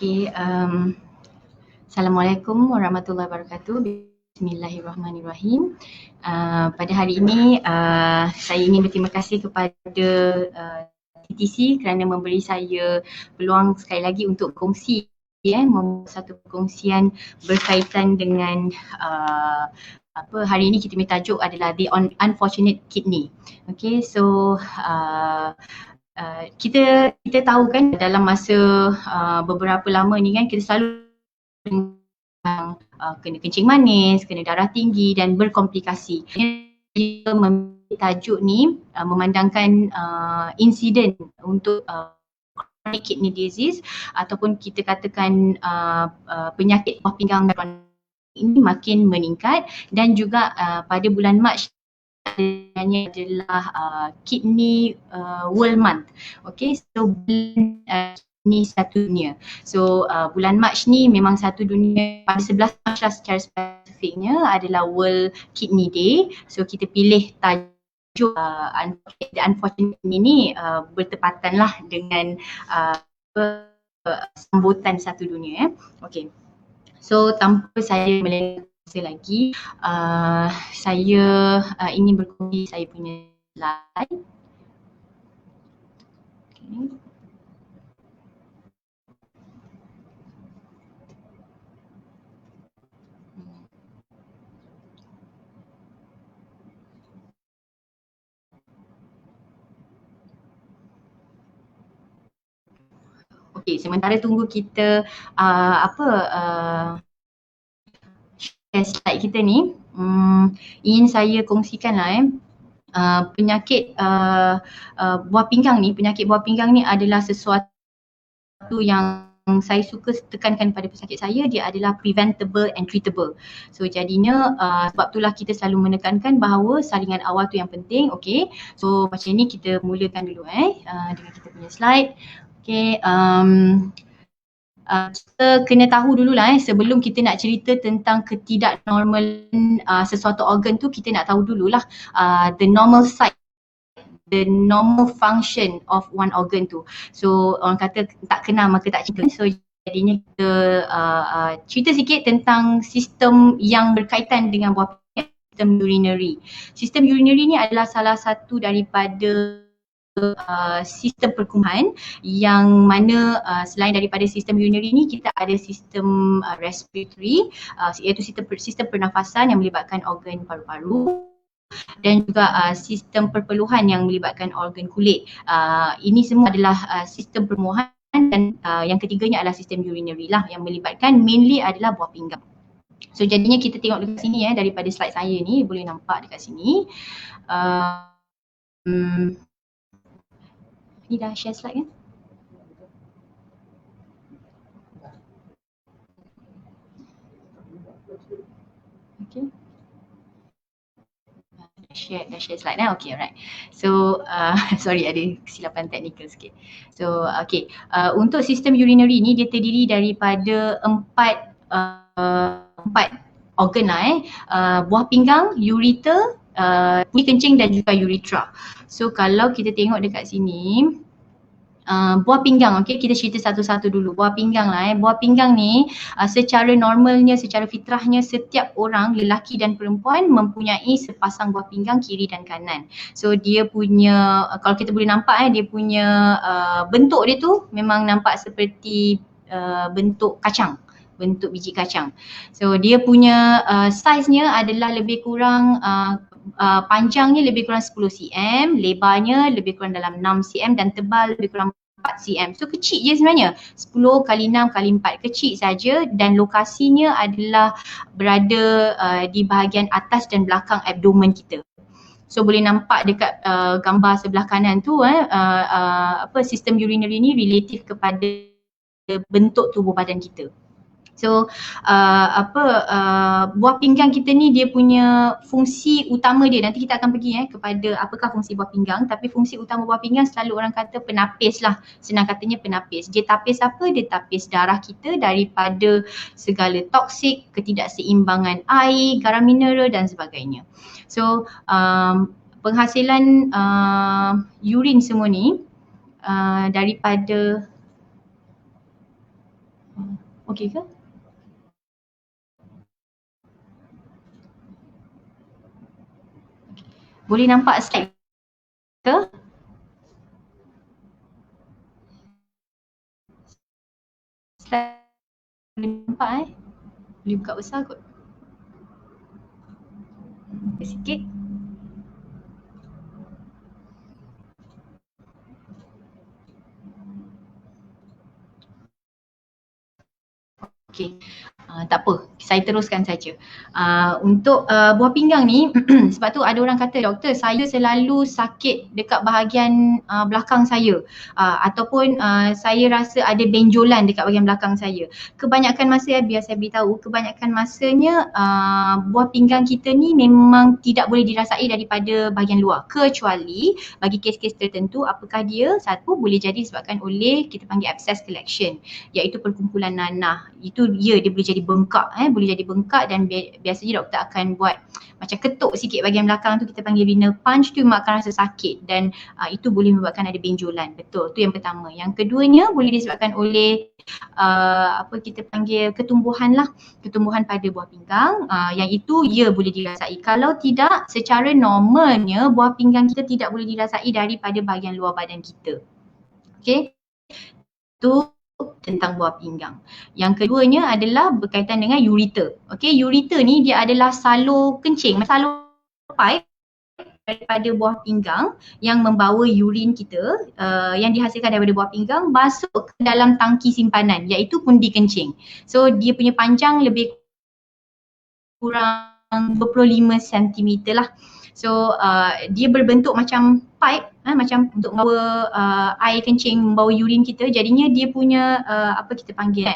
Okey, Assalamualaikum warahmatullahi wabarakatuh. Bismillahirrahmanirrahim. Pada hari ini saya ingin berterima kasih kepada TTC kerana memberi saya peluang sekali lagi untuk kongsi satu perkongsian berkaitan dengan hari ini kita punya tajuk adalah The Unfortunate Kidney. Okay, so kita tahu kan dalam masa beberapa lama ni kan kita selalu kena kencing manis, kena darah tinggi dan berkomplikasi. Dia memiliki tajuk ni memandangkan insiden untuk chronic kidney disease ataupun kita katakan penyakit buah pinggang ini makin meningkat, dan juga pada bulan Mac adalah Kidney World Month. Okay, so bulan ni satu dunia. So bulan Mac ni memang satu dunia. Pada 11 Mac lah secara spesifiknya adalah World Kidney Day. So kita pilih tajuk The Unfortunate ni bertepatan lah dengan sambutan satu dunia. Okay, so tanpa saya melengahkan lagi, saya ingin berkongsi saya punya slide. Okay. Okey, sementara tunggu kita share slide kita ni, ingin saya kongsikan lah penyakit buah pinggang ni, penyakit buah pinggang ni adalah sesuatu yang saya suka tekankan pada pesakit saya, dia adalah preventable and treatable. So jadinya sebab itulah kita selalu menekankan bahawa saringan awal tu yang penting. Okay, so macam ni kita mulakan dulu dengan kita punya slide. Okay, kita kena tahu dululah sebelum kita nak cerita tentang ketidaknormalan sesuatu organ tu, kita nak tahu dululah the normal side, the normal function of one organ tu. So orang kata tak kenal maka tak cinta. So jadinya kita cerita sikit tentang sistem yang berkaitan dengan buah pinggang, sistem urinary. Sistem urinary ni adalah salah satu daripada sistem perkuman yang mana selain daripada sistem urinary ni, kita ada sistem respiratory, iaitu sistem pernafasan yang melibatkan organ paru-paru, dan juga sistem perpeluhan yang melibatkan organ kulit. Ini semua adalah sistem permuahan, dan yang ketiganya adalah sistem urinary lah yang melibatkan mainly adalah buah pinggang. So jadinya kita tengok dekat sini daripada slide saya ni, boleh nampak dekat sini. Ni dah share slide kan? Okay. Dah share slide okay, alright. So sorry, ada kesilapan teknikal sikit. So okay, untuk sistem urinary ni dia terdiri daripada empat organ buah pinggang, ureter, kencing dan juga urethra. So kalau kita tengok dekat sini, buah pinggang, okay, kita cerita satu-satu dulu. Buah pinggang buah pinggang ni secara normalnya, secara fitrahnya setiap orang, lelaki dan perempuan mempunyai sepasang buah pinggang kiri dan kanan. So dia punya, kalau kita boleh nampak dia punya bentuk dia tu memang nampak seperti bentuk kacang, bentuk biji kacang. So dia punya saiz-nya adalah lebih kurang panjangnya lebih kurang 10 cm, lebarnya lebih kurang dalam 6 cm dan tebal lebih kurang 4 cm. So kecil je sebenarnya, 10 kali 6 kali 4, kecil saja, dan lokasinya adalah berada di bahagian atas dan belakang abdomen kita. So boleh nampak dekat gambar sebelah kanan tu sistem urinary ni relatif kepada bentuk tubuh badan kita. So buah pinggang kita ni dia punya fungsi utama dia, nanti kita akan pergi kepada apakah fungsi buah pinggang, tapi fungsi utama buah pinggang selalu orang kata penapis lah, senang katanya penapis. Dia tapis apa? Dia tapis darah kita daripada segala toksik, ketidakseimbangan air, garam mineral dan sebagainya. So penghasilan urin semua ni daripada Okey ke? Boleh nampak slide ke? Slide boleh nampak Boleh buka besar kot. Sikit. Okey. Tak apa, saya teruskan saja. Untuk buah pinggang ni, sebab tu ada orang kata, doktor saya selalu sakit dekat bahagian belakang saya, ataupun saya rasa ada benjolan dekat bahagian belakang saya. Kebanyakan masa, biar saya beritahu, kebanyakan masanya buah pinggang kita ni memang tidak boleh dirasai daripada bahagian luar, kecuali bagi kes-kes tertentu, apakah dia? Satu, boleh jadi disebabkan oleh kita panggil abscess collection, iaitu perkumpulan nanah. Itu dia boleh jadi bengkak, boleh jadi bengkak, dan biasanya doktor akan buat macam ketuk sikit bahagian belakang tu, kita panggil renal punch tu, memang akan rasa sakit, dan itu boleh menyebabkan ada benjolan. Betul, tu yang pertama. Yang keduanya boleh disebabkan oleh apa kita panggil ketumbuhan lah, ketumbuhan pada buah pinggang, yang itu ia boleh dirasai. Kalau tidak, secara normalnya buah pinggang kita tidak boleh dirasai daripada bahagian luar badan kita. Okey, tu tentang buah pinggang. Yang keduanya adalah berkaitan dengan ureter. Okey, ureter ni dia adalah salur kencing, salur pipe daripada buah pinggang yang membawa urin kita yang dihasilkan daripada buah pinggang masuk ke dalam tangki simpanan, iaitu pundi kencing. So dia punya panjang lebih kurang 25 cm lah. So dia berbentuk macam pipe, macam untuk membawa air kencing, membawa urin kita. Jadinya dia punya apa kita panggil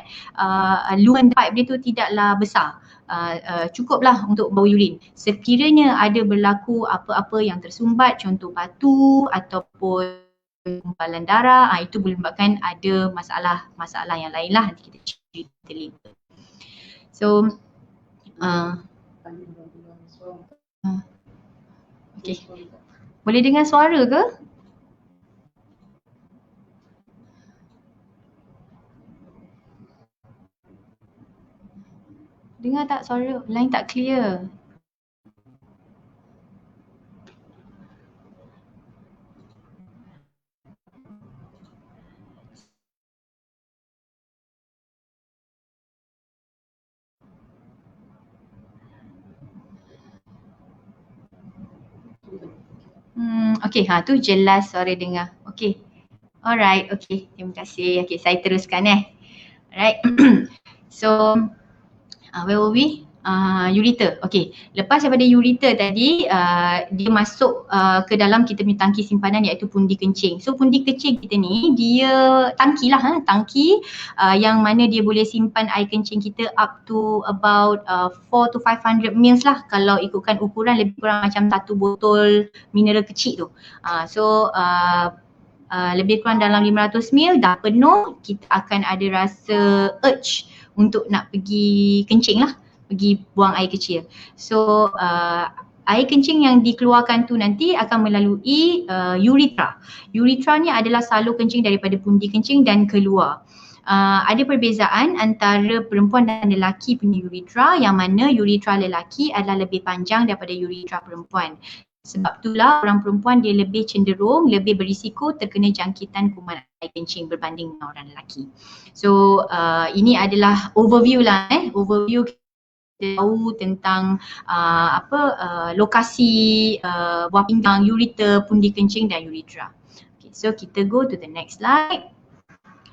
lumen pipe dia tu tidaklah besar. Cukuplah untuk bawa urin. Sekiranya ada berlaku apa-apa yang tersumbat, contoh batu ataupun gumpalan darah, itu boleh menyebabkan ada masalah yang lain lah, nanti kita cerita later. So okay. Boleh dengar suara ke? Dengar tak suara? Line tak clear. Okay, tu jelas suara dengar. Okay. Alright, okay. Terima kasih. Okay, saya teruskan Alright. So, where were we? Ureter. Okay. Lepas daripada ureter tadi, dia masuk ke dalam kita punya tangki simpanan, iaitu pundi kencing. So pundi kencing kita ni, dia tangki lah, tangki yang mana dia boleh simpan air kencing kita up to about 4 to 500 ml lah, kalau ikutkan ukuran lebih kurang macam satu botol mineral kecil tu. So lebih kurang dalam 500 ml dah penuh, kita akan ada rasa urge untuk nak pergi kencing lah, pergi buang air kecil. So air kencing yang dikeluarkan tu nanti akan melalui uretra. Uretra ni adalah salur kencing daripada pundi kencing dan keluar. Ada perbezaan antara perempuan dan lelaki punya uretra, yang mana uretra lelaki adalah lebih panjang daripada uretra perempuan. Sebab itulah orang perempuan dia lebih cenderung, lebih berisiko terkena jangkitan kuman air kencing berbanding dengan orang lelaki. So ini adalah overview lah, overview kita tahu tentang lokasi buah pinggang, ureter, pundi kencing dan uretra. Okay, so kita go to the next slide.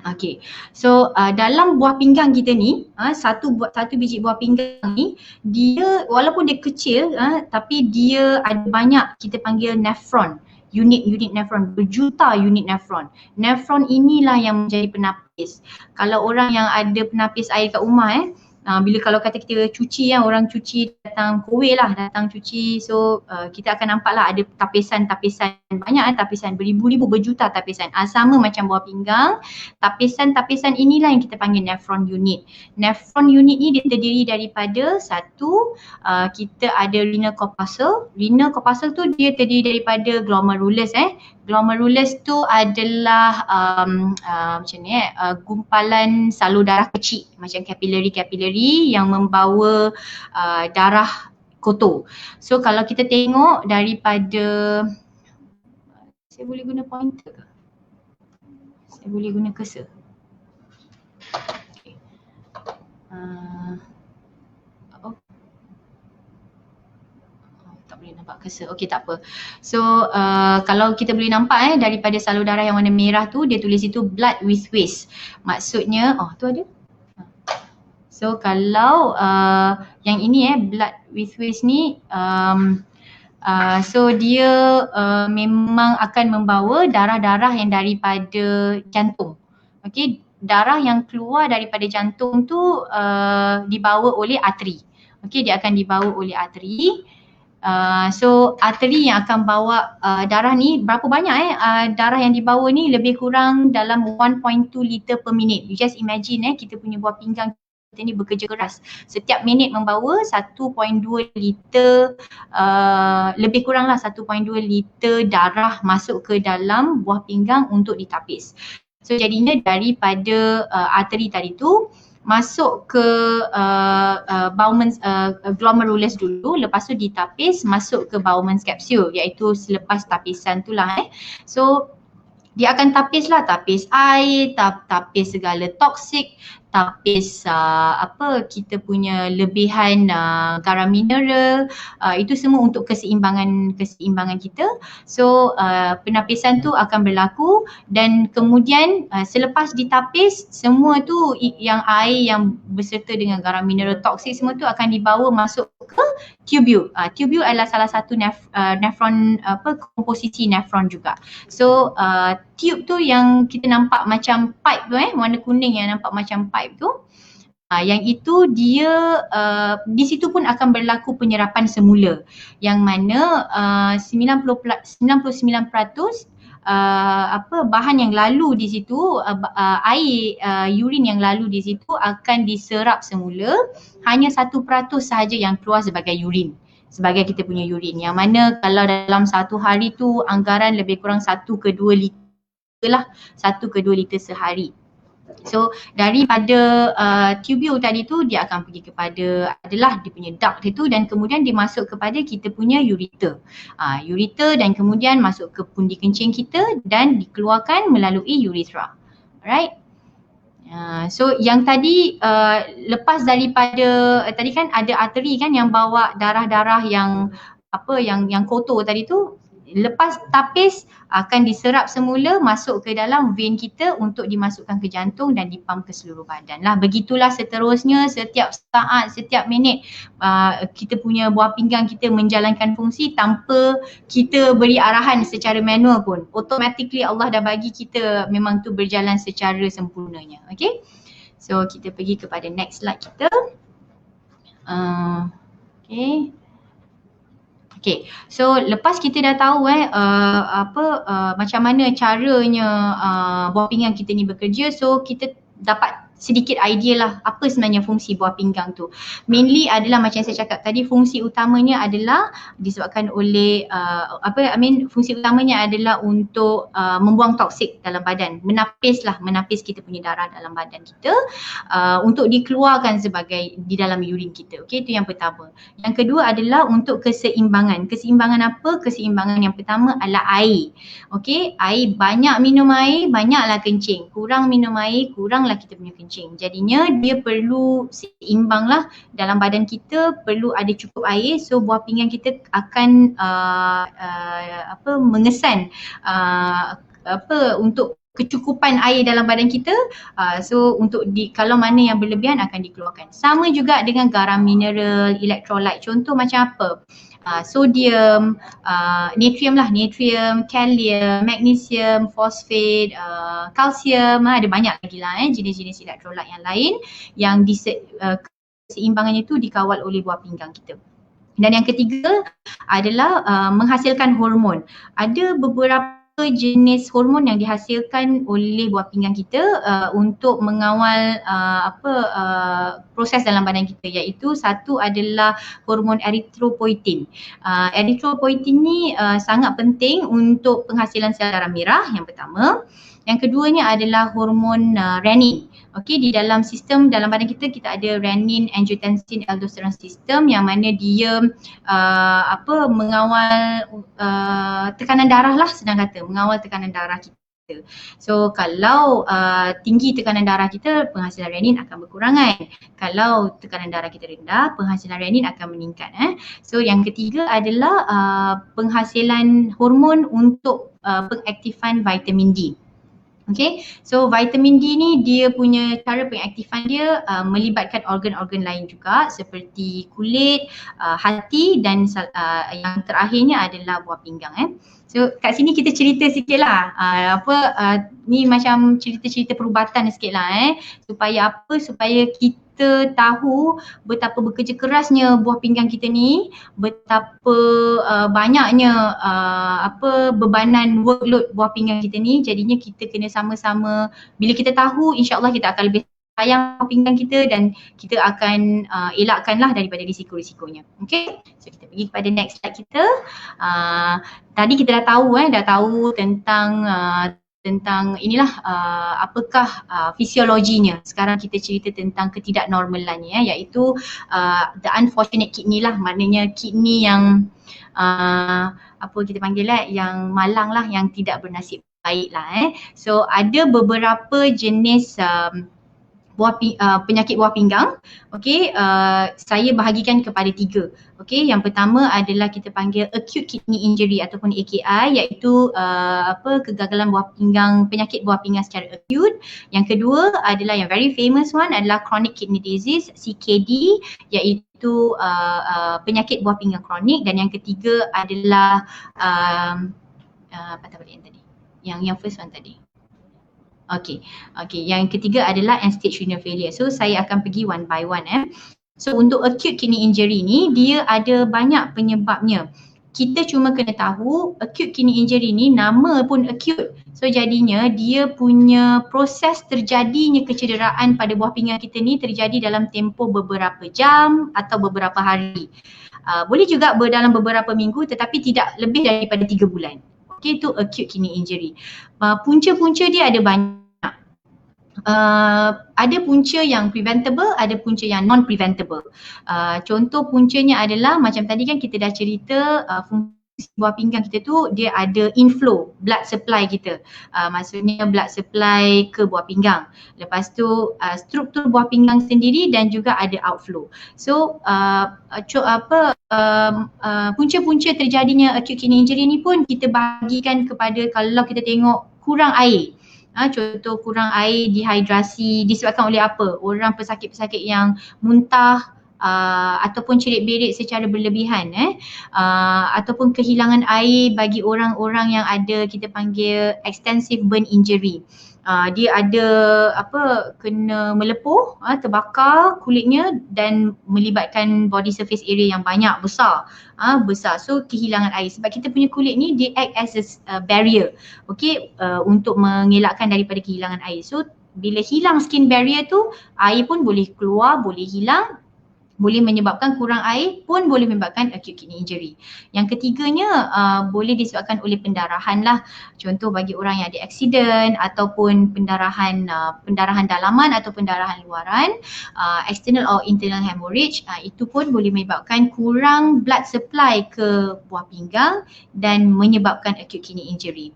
Okay, so dalam buah pinggang kita ni, satu biji buah pinggang ni, dia walaupun dia kecil, tapi dia ada banyak kita panggil nephron, unit nephron, berjuta unit nephron. Nephron inilah yang menjadi penapis. Kalau orang yang ada penapis air kat rumah, bila kalau kata kita cuci orang cuci datang kowe lah, datang cuci, so kita akan nampak lah ada tapisan-tapisan, banyak tapisan, beribu-ribu, berjuta tapisan. Sama macam buah pinggang, tapisan-tapisan inilah yang kita panggil nephron unit. Nephron unit ni dia terdiri daripada satu, kita ada renal corpuscle. Renal corpuscle tu dia terdiri daripada glomerulus. Glomerulus tu adalah macam ni gumpalan salur darah kecil macam kapilari yang membawa darah kotor. So kalau kita tengok daripada, saya boleh guna pointer ke? Saya boleh guna cursor. Okay. Tak boleh nampak cursor. Okey, tak apa. So kalau kita boleh nampak daripada salur darah yang warna merah tu, dia tulis itu blood with waste. Maksudnya, tu ada. So kalau yang ini blood with waste ni, so dia memang akan membawa darah-darah yang daripada jantung. Okey, darah yang keluar daripada jantung tu dibawa oleh arteri. Okey, dia akan dibawa oleh arteri. So arteri yang akan bawa darah ni berapa banyak darah yang dibawa ni lebih kurang dalam 1.2 liter per minit. You just imagine kita punya buah pinggang kita ni bekerja keras. Setiap minit membawa 1.2 liter, lebih kurang lah 1.2 liter darah masuk ke dalam buah pinggang untuk ditapis. So jadinya daripada arteri tadi tu masuk ke Bowman's glomerulus dulu, lepas tu ditapis masuk ke Bowman's capsule, iaitu selepas tapisan tu lah. So dia akan tapis air, tapis segala toksik, tapis kita punya lebihan garam mineral, itu semua untuk keseimbangan kita. So penapisan tu akan berlaku dan kemudian selepas ditapis, semua tu yang air yang berserta dengan garam mineral toksik semua tu akan dibawa masuk ke tubule. Tubule adalah salah satu nephron, komposisi nephron juga. So tube tu yang kita nampak macam pipe tu warna kuning yang nampak macam pipe tu, yang itu dia di situ pun akan berlaku penyerapan semula, yang mana 99% bahan yang lalu di situ, air urine yang lalu di situ akan diserap semula, hanya 1% sahaja yang keluar sebagai urine, sebagai kita punya urine, yang mana kalau dalam satu hari tu anggaran lebih kurang 1 ke 2 liter lah, 1 ke 2 liter sehari. So daripada tubule tadi tu dia akan pergi kepada adalah dia punya duct itu, dan kemudian dia masuk kepada kita punya ureter. Ureter dan kemudian masuk ke pundi kencing kita dan dikeluarkan melalui urethra. Alright. So yang tadi lepas daripada tadi kan ada arteri kan yang bawa darah-darah yang yang kotor tadi tu, lepas tapis akan diserap semula masuk ke dalam vein kita untuk dimasukkan ke jantung dan dipam ke seluruh badan lah. Begitulah seterusnya, setiap saat, setiap minit kita punya buah pinggang kita menjalankan fungsi tanpa kita beri arahan secara manual pun. Automatically Allah dah bagi kita memang tu berjalan secara sempurnanya. Okay, so kita pergi kepada next slide kita. Okay, so lepas kita dah tahu macam mana caranya buah pinggang kita ni bekerja, so kita dapat sedikit idea lah apa sebenarnya fungsi buah pinggang tu. Mainly adalah macam saya cakap tadi, fungsi utamanya adalah disebabkan oleh fungsi utamanya adalah untuk membuang toksik dalam badan, menapis kita punya darah dalam badan kita untuk dikeluarkan sebagai di dalam urine kita. Okey, itu yang pertama. Yang kedua adalah untuk keseimbangan. Keseimbangan apa? Keseimbangan yang pertama adalah air. Okey, air, banyak minum air, banyaklah kencing. Kurang minum air, kuranglah kita punya kencing. Jadinya dia perlu seimbang lah dalam badan kita, perlu ada cukup air. So buah pinggang kita akan mengesan untuk kecukupan air dalam badan kita. So untuk kalau mana yang berlebihan akan dikeluarkan. Sama juga dengan garam mineral, elektrolit. Contoh macam apa? Sodium, natrium, kalium, magnesium, fosfat, kalsium, ada banyak lagi lah jenis-jenis elektrolit yang lain yang keseimbangannya itu dikawal oleh buah pinggang kita. Dan yang ketiga adalah menghasilkan hormon. Ada beberapa jenis hormon yang dihasilkan oleh buah pinggang kita untuk mengawal proses dalam badan kita, iaitu satu adalah hormon erythropoietin. Erythropoietin ni sangat penting untuk penghasilan sel darah merah, yang pertama. Yang keduanya adalah hormon renin. Okey, di dalam sistem dalam badan kita ada renin, angiotensin, aldosteron sistem yang mana dia mengawal tekanan darah lah, senang kata, mengawal tekanan darah kita. So kalau tinggi tekanan darah kita, penghasilan renin akan berkurangan. Kalau tekanan darah kita rendah, penghasilan renin akan meningkat. So yang ketiga adalah penghasilan hormon untuk pengaktifan vitamin D. Okay, so vitamin D ni dia punya cara pengaktifan dia melibatkan organ-organ lain juga seperti kulit, hati dan yang terakhirnya adalah buah pinggang. So kat sini kita cerita sikit lah, ni macam cerita-cerita perubatan sikit lah supaya kita tahu betapa bekerja kerasnya buah pinggang kita ni, betapa banyaknya bebanan workload buah pinggang kita ni. Jadinya kita kena sama-sama, bila kita tahu, insyaAllah kita akan lebih sayang buah pinggang kita dan kita akan elakkanlah daripada risiko-risikonya. Okay, so kita pergi kepada next slide kita. Tadi kita dah tahu tentang inilah apakah fisiologinya. Sekarang kita cerita tentang ketidaknormalannya, iaitu the unfortunate kidney lah, maknanya kidney yang kita panggil yang malang lah, yang tidak bernasib baik lah. So ada beberapa jenis penyakit buah pinggang. Okey, saya bahagikan kepada 3. Okey, yang pertama adalah kita panggil acute kidney injury ataupun AKI, iaitu kegagalan buah pinggang, penyakit buah pinggang secara acute. Yang kedua adalah yang very famous one adalah chronic kidney disease, CKD, iaitu penyakit buah pinggang kronik. Dan yang ketiga adalah patah balik yang tadi. Yang first one tadi. Okey, yang ketiga adalah end stage renal failure. So saya akan pergi one by one. So untuk acute kidney injury ni, dia ada banyak penyebabnya. Kita cuma kena tahu acute kidney injury ni nama pun acute. So jadinya dia punya proses terjadinya kecederaan pada buah pinggang kita ni terjadi dalam tempoh beberapa jam atau beberapa hari. Boleh juga dalam beberapa minggu, tetapi tidak lebih daripada 3 bulan. Okay, itu acute kidney injury. Punca-punca dia ada banyak. Ada punca yang preventable, ada punca yang non-preventable. Contoh puncanya adalah macam tadi kan kita dah cerita, fungsi buah pinggang kita tu dia ada inflow blood supply kita. Maksudnya blood supply ke buah pinggang. Lepas tu struktur buah pinggang sendiri dan juga ada outflow. So punca-punca terjadinya acute kidney injury ni pun kita bahagikan kepada, kalau kita tengok kurang air. Contoh kurang air, dehidrasi, disebabkan oleh apa? Orang pesakit-pesakit yang muntah ataupun cerit-berit secara berlebihan, ataupun kehilangan air bagi orang-orang yang ada kita panggil extensive burn injury. Dia ada kena melepuh, terbakar kulitnya dan melibatkan body surface area yang banyak, besar. So kehilangan air, sebab kita punya kulit ni dia act as a barrier, untuk mengelakkan daripada kehilangan air. So bila hilang skin barrier tu, air pun boleh keluar, boleh hilang, boleh menyebabkan kurang air, pun boleh menyebabkan acute kidney injury. Yang ketiganya boleh disebabkan oleh pendarahan lah. Contoh bagi orang yang ada accident ataupun pendarahan dalaman atau pendarahan luaran, external or internal hemorrhage, itu pun boleh menyebabkan kurang blood supply ke buah pinggang dan menyebabkan acute kidney injury.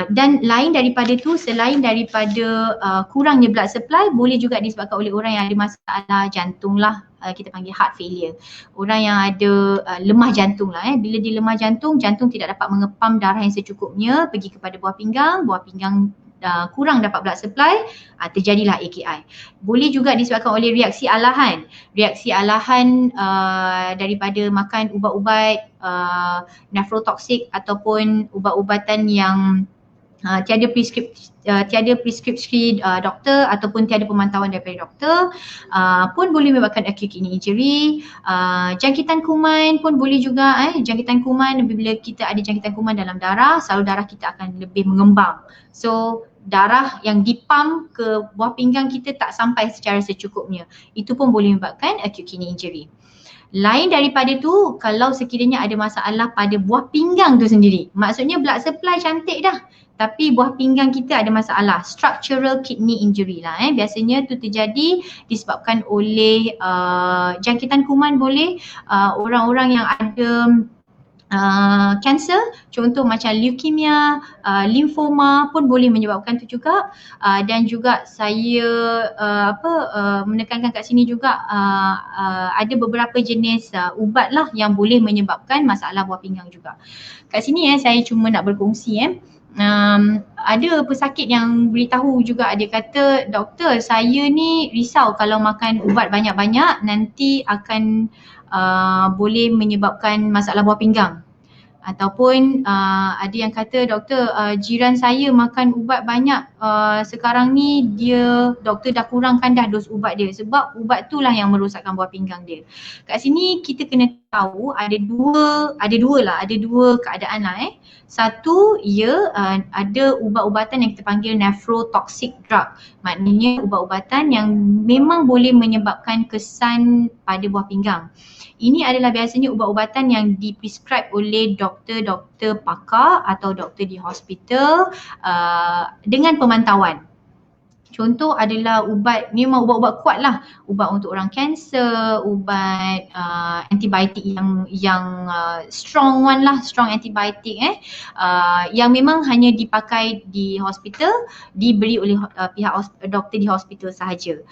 Dan lain daripada tu, selain daripada kurangnya blood supply, boleh juga disebabkan oleh orang yang ada masalah jantung lah, kita panggil heart failure. Orang yang ada lemah jantung lah. Bila dia lemah jantung, jantung tidak dapat mengepam darah yang secukupnya pergi kepada buah pinggang kurang dapat blood supply, terjadilah AKI. Boleh juga disebabkan oleh reaksi alahan. Reaksi alahan daripada makan ubat-ubat nephrotoxic ataupun ubat-ubatan yang tiada preskripsi doktor ataupun tiada pemantauan daripada doktor pun boleh menyebabkan acute kidney injury. Jangkitan kuman pun boleh juga. Jangkitan kuman, bila kita ada jangkitan kuman dalam darah, salur darah kita akan lebih mengembang. So darah yang dipump ke buah pinggang kita tak sampai secara secukupnya. Itu pun boleh menyebabkan acute kidney injury. Lain daripada tu, kalau sekiranya ada masalah pada buah pinggang tu sendiri, maksudnya blood supply cantik dah, tapi buah pinggang kita ada masalah, structural kidney injury lah. Biasanya tu terjadi disebabkan oleh jangkitan kuman, boleh orang-orang yang ada kanser, contoh macam leukemia, lymphoma pun boleh menyebabkan tu juga. Dan juga saya menekankan kat sini juga ada beberapa jenis ubat lah yang boleh menyebabkan masalah buah pinggang juga. Kat sini saya cuma nak berkongsi ada pesakit yang beritahu juga, dia kata, doktor saya ni risau kalau makan ubat banyak-banyak nanti akan boleh menyebabkan masalah buah pinggang. Ataupun ada yang kata, doktor jiran saya makan ubat banyak, sekarang ni doktor dah kurangkan dah dos ubat dia sebab ubat tu lah yang merosakkan buah pinggang dia. Kat sini kita kena tahu ada dua keadaan lah. Satu, ada ubat-ubatan yang kita panggil nephrotoxic drug. Maknanya ubat-ubatan yang memang boleh menyebabkan kesan pada buah pinggang. Ini adalah biasanya ubat-ubatan yang diprescribe oleh doktor-doktor pakar atau doktor di hospital dengan pemantauan. Contoh adalah memang ubat-ubat kuat lah, ubat untuk orang kanser, ubat antibiotik yang strong one lah, strong antibiotik yang memang hanya dipakai di hospital, diberi oleh pihak doktor di hospital sahaja.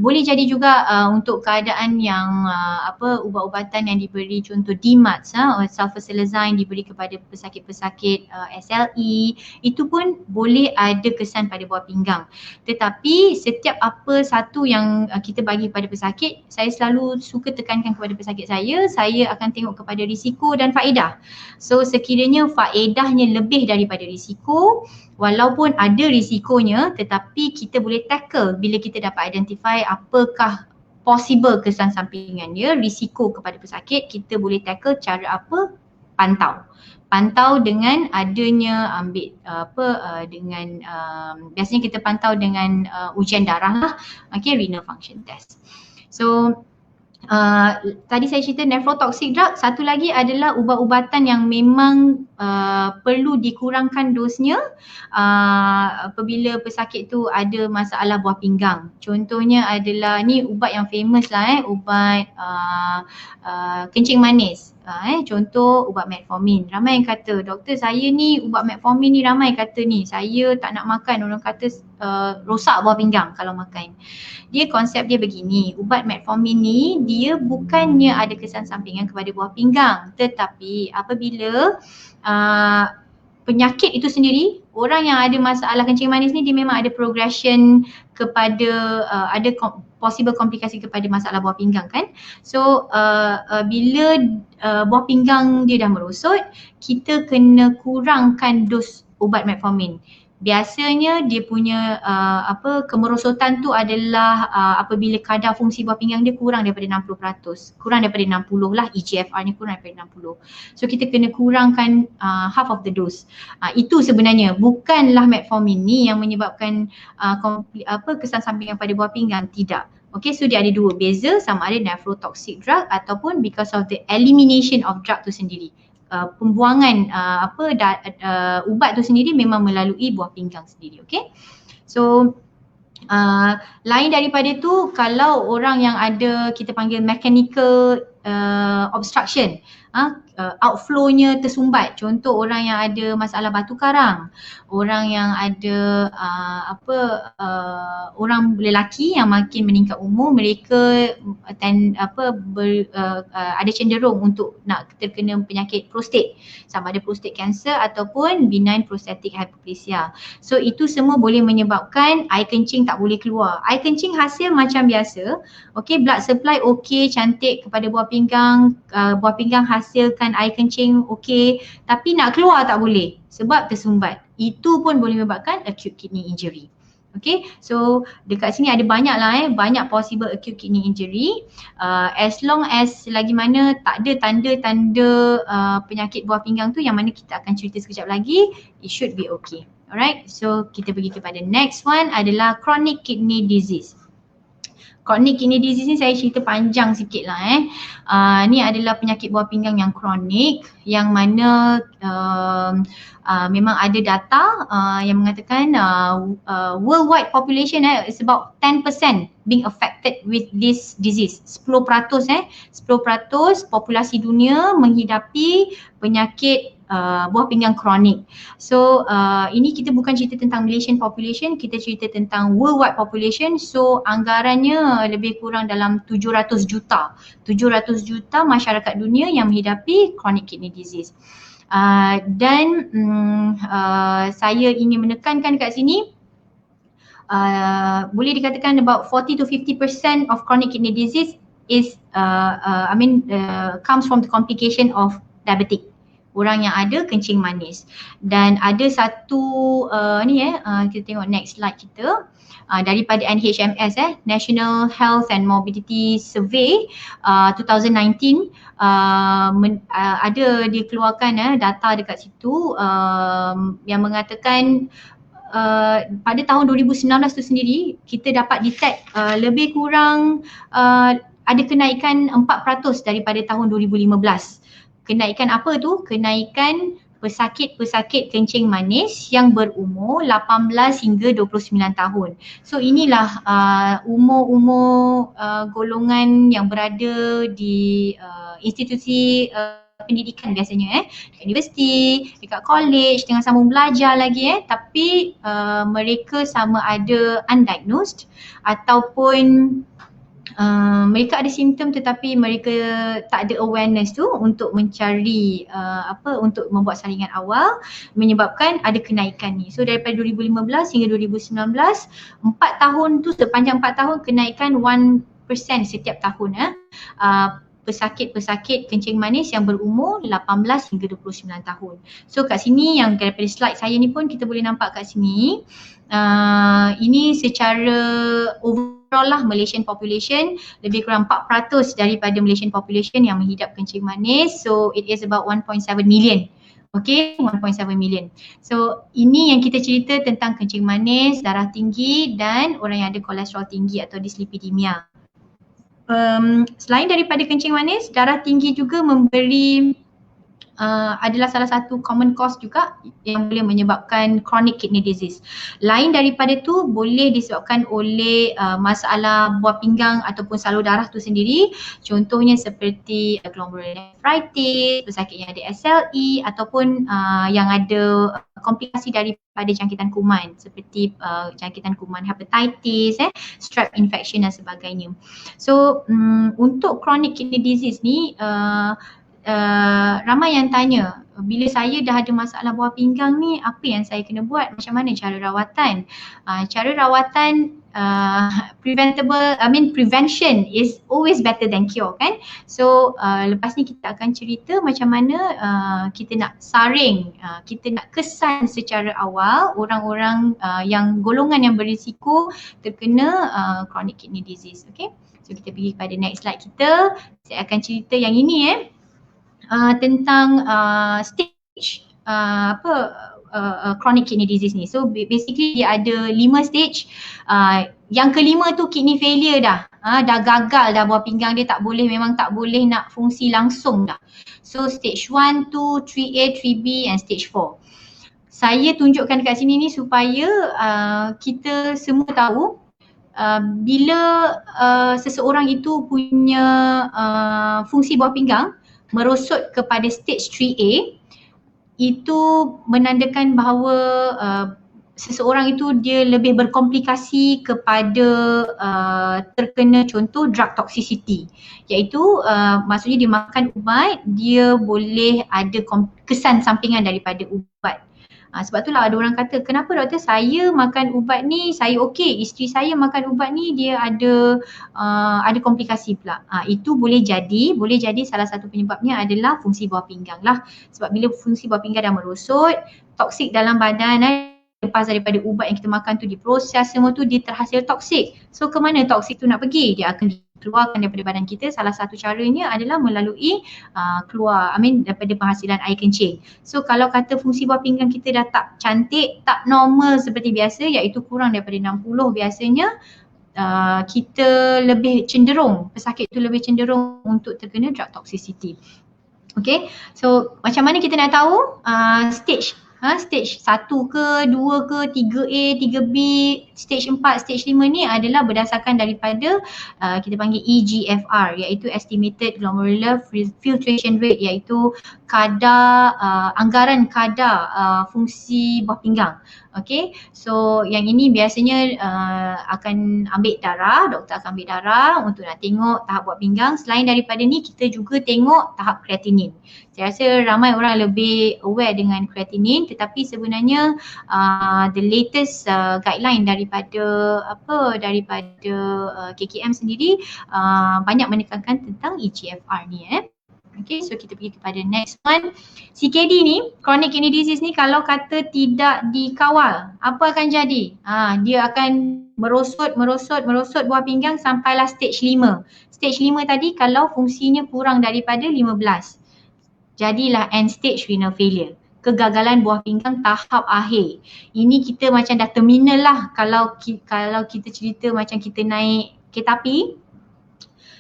Boleh jadi juga untuk keadaan yang ubat-ubatan yang diberi, contoh DMARDS, sulfasalazine diberi kepada pesakit-pesakit SLE, itu pun boleh ada kesan pada buah pinggang. Tetapi setiap apa satu yang kita bagi kepada pesakit, saya selalu suka tekankan kepada pesakit saya akan tengok kepada risiko dan faedah. So sekiranya faedahnya lebih daripada risiko, walaupun ada risikonya, tetapi kita boleh tackle bila kita dapat identify apakah possible kesan sampingan dia, risiko kepada pesakit, kita boleh tackle cara apa? Pantau dengan adanya biasanya kita pantau dengan ujian darah lah, renal function test. So tadi saya cerita nephrotoxic drug, satu lagi adalah ubat-ubatan yang memang perlu dikurangkan dosnya apabila pesakit tu ada masalah buah pinggang. Contohnya adalah, ni ubat yang famous lah, ubat kencing manis. Contoh ubat metformin. Ramai yang kata, doktor saya ni ubat metformin ni ramai kata ni, saya tak nak makan, orang kata rosak buah pinggang kalau makan. Konsep dia begini, ubat metformin ni dia bukannya ada kesan sampingan kepada buah pinggang, tetapi apabila penyakit itu sendiri, orang yang ada masalah kencing manis ni dia memang ada progression kepada ada possible komplikasi kepada masalah buah pinggang kan. So bila buah pinggang dia dah merosot, kita kena kurangkan dos ubat metformin. Biasanya dia punya kemerosotan tu adalah apabila kadar fungsi buah pinggang dia kurang daripada 60%, kurang daripada 60 lah, eGFR ni kurang daripada 60. So kita kena kurangkan half of the dose. Itu sebenarnya, bukanlah metformin ni yang menyebabkan kesan sampingan pada buah pinggang, tidak. Okay, so dia ada dua, beza sama ada nephrotoxic drug ataupun because of the elimination of drug tu sendiri. Pembuangan ubat tu sendiri memang melalui buah pinggang sendiri. Okay, so lain daripada tu, kalau orang yang ada kita panggil mechanical obstruction, outflow-nya tersumbat, contoh orang yang ada masalah batu karang, orang yang ada orang lelaki yang makin meningkat umur, mereka ada cenderung untuk nak terkena penyakit prostat, sama ada prostate cancer ataupun benign prostatic hyperplasia. So itu semua boleh menyebabkan air kencing tak boleh keluar. Air kencing hasil macam biasa, okay, blood supply okay, cantik kepada buah buah pinggang hasilkan air kencing okey, tapi nak keluar tak boleh sebab tersumbat. Itu pun boleh menyebabkan acute kidney injury. Okay, so dekat sini ada banyak possible acute kidney injury. As long as lagi mana tak ada tanda-tanda penyakit buah pinggang tu, yang mana kita akan cerita sekejap lagi, it should be okay. Alright, so kita pergi kepada next one adalah chronic kidney disease. Chronic kidney disease ni saya cerita panjang sikit lah ni adalah penyakit buah pinggang yang kronik, yang mana memang ada data yang mengatakan worldwide population is about 10% being affected with this disease. 10% 10% populasi dunia menghidapi penyakit buah pinggang kronik. So ini kita bukan cerita tentang Malaysian population, kita cerita tentang worldwide population. So anggarannya lebih kurang dalam 700 juta masyarakat dunia yang menghidapi chronic kidney disease. Dan saya ingin menekankan kat sini, boleh dikatakan about 40 to 50% of chronic kidney disease is comes from the complication of diabetic. Orang yang ada kencing manis. Dan ada satu kita tengok next slide kita, daripada NHMS National Health and Morbidity Survey 2019, ada dikeluarkan data dekat situ yang mengatakan pada tahun 2019 tu sendiri kita dapat detect lebih kurang ada kenaikan 4% daripada tahun 2015. Kenaikan apa tu? Kenaikan pesakit-pesakit kencing manis yang berumur 18 hingga 29 tahun. So inilah umur-umur golongan yang berada di institusi pendidikan biasanya dekat universiti, dekat college, tengah sambung belajar lagi tapi mereka sama ada undiagnosed ataupun mereka ada simptom tetapi mereka tak ada awareness tu untuk mencari untuk membuat saringan awal, menyebabkan ada kenaikan ni. So daripada 2015 hingga 2019, 4 tahun tu, sepanjang 4 tahun kenaikan 1% setiap tahun pesakit-pesakit kencing manis yang berumur 18 hingga 29 tahun. So kat sini, yang daripada slide saya ni pun kita boleh nampak kat sini, ini secara overall lah Malaysian population, lebih kurang 4% daripada Malaysian population yang menghidap kencing manis. So it is about 1.7 million. Okay, 1.7 million. So ini yang kita cerita tentang kencing manis, darah tinggi dan orang yang ada kolesterol tinggi atau dyslipidemia. Selain daripada kencing manis, darah tinggi juga memberi adalah salah satu common cause juga yang boleh menyebabkan chronic kidney disease. Lain daripada tu boleh disebabkan oleh masalah buah pinggang ataupun salur darah tu sendiri. Contohnya seperti glomerulonephritis, pesakit yang ada SLE ataupun yang ada komplikasi daripada jangkitan kuman seperti jangkitan kuman hepatitis, strep infection dan sebagainya. So untuk chronic kidney disease ni ramai yang tanya, bila saya dah ada masalah buah pinggang ni, apa yang saya kena buat? Macam mana cara rawatan? Cara rawatan prevention is always better than cure kan? So lepas ni kita akan cerita macam mana kita nak saring, kita nak kesan secara awal orang-orang yang golongan yang berisiko terkena chronic kidney disease. Okay, so kita pergi pada next slide kita. Saya akan cerita yang ini tentang stage chronic kidney disease ni. So basically dia ada 5 stage. Yang kelima tu kidney failure dah. Dah gagal dah buah pinggang dia, memang tak boleh nak fungsi langsung dah. So stage 1, 2, 3A, 3B and stage 4. Saya tunjukkan dekat sini ni supaya kita semua tahu bila seseorang itu punya fungsi buah pinggang merosot kepada stage 3A, itu menandakan bahawa seseorang itu dia lebih berkomplikasi kepada terkena contoh drug toxicity, iaitu maksudnya dia makan ubat, dia boleh ada kesan sampingan daripada ubat. Sebab itulah ada orang kata, kenapa doktor saya makan ubat ni saya okey, isteri saya makan ubat ni dia ada komplikasi pula. Itu boleh jadi salah satu penyebabnya adalah fungsi buah pinggang lah. Sebab bila fungsi buah pinggang dah merosot, toksik dalam badan lepas daripada ubat yang kita makan tu diproses, semua tu dia terhasil toksik. So ke mana toksik tu nak pergi? Dia akan keluarkan daripada badan kita. Salah satu caranya adalah melalui daripada penghasilan air kencing. So kalau kata fungsi buah pinggang kita dah tak cantik, tak normal seperti biasa, iaitu kurang daripada 60 biasanya, kita lebih cenderung, pesakit tu lebih cenderung untuk terkena drug toxicity. Okay, so macam mana kita nak tahu stage? Stage 1 ke, 2 ke, 3A, 3B, stage 4, stage 5 ni adalah berdasarkan daripada kita panggil EGFR, iaitu Estimated Glomerular Filtration Rate, iaitu anggaran kadar fungsi buah pinggang. Okay, so yang ini biasanya akan ambil darah, doktor akan ambil darah untuk nak tengok tahap buah pinggang. Selain daripada ni, kita juga tengok tahap kreatinin. Saya rasa ramai orang lebih aware dengan kreatinin, tetapi sebenarnya the latest guideline daripada KKM sendiri banyak menekankan tentang EGFR ni. Okay, so kita pergi kepada next one. CKD ni, chronic kidney disease ni, kalau kata tidak dikawal, apa akan jadi? Dia akan merosot buah pinggang sampailah stage 5. Stage 5 tadi kalau fungsinya kurang daripada 15. Jadilah end stage renal failure. Kegagalan buah pinggang tahap akhir. Ini kita macam dah terminal lah kalau kita cerita macam kita naik kereta api.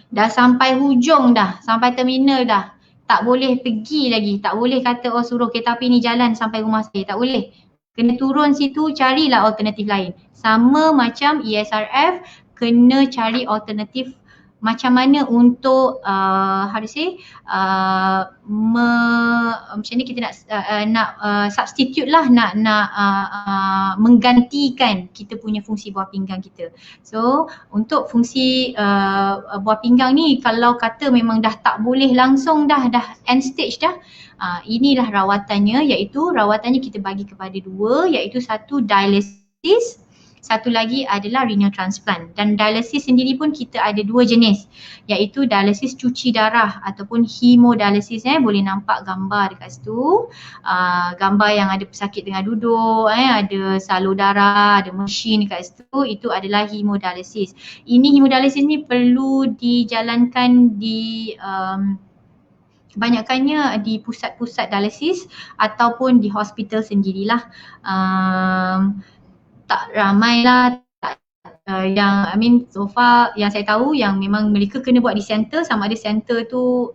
Dah sampai hujung dah, sampai terminal dah. Tak boleh pergi lagi, tak boleh kata suruh kereta api ni jalan sampai rumah saya, tak boleh. Kena turun situ, carilah alternatif lain. Sama macam ESRF, kena cari alternatif macam mana untuk macam ni kita nak substitute lah, nak menggantikan kita punya fungsi buah pinggang kita. So untuk fungsi buah pinggang ni, kalau kata memang dah tak boleh langsung dah end stage dah, inilah rawatannya, iaitu rawatannya kita bagi kepada dua, iaitu satu dialysis, satu lagi adalah renal transplant. Dan dialysis sendiri pun kita ada dua jenis, iaitu dialysis cuci darah ataupun hemodialysis. Boleh nampak gambar dekat situ, gambar yang ada pesakit tengah duduk, ada salur darah, ada mesin dekat situ, itu adalah hemodialysis. Ini hemodialysis ni perlu dijalankan di kebanyakannya di pusat-pusat dialysis ataupun di hospital sendirilah. Tak ramai lah so far yang saya tahu yang memang mereka kena buat di center, sama ada center tu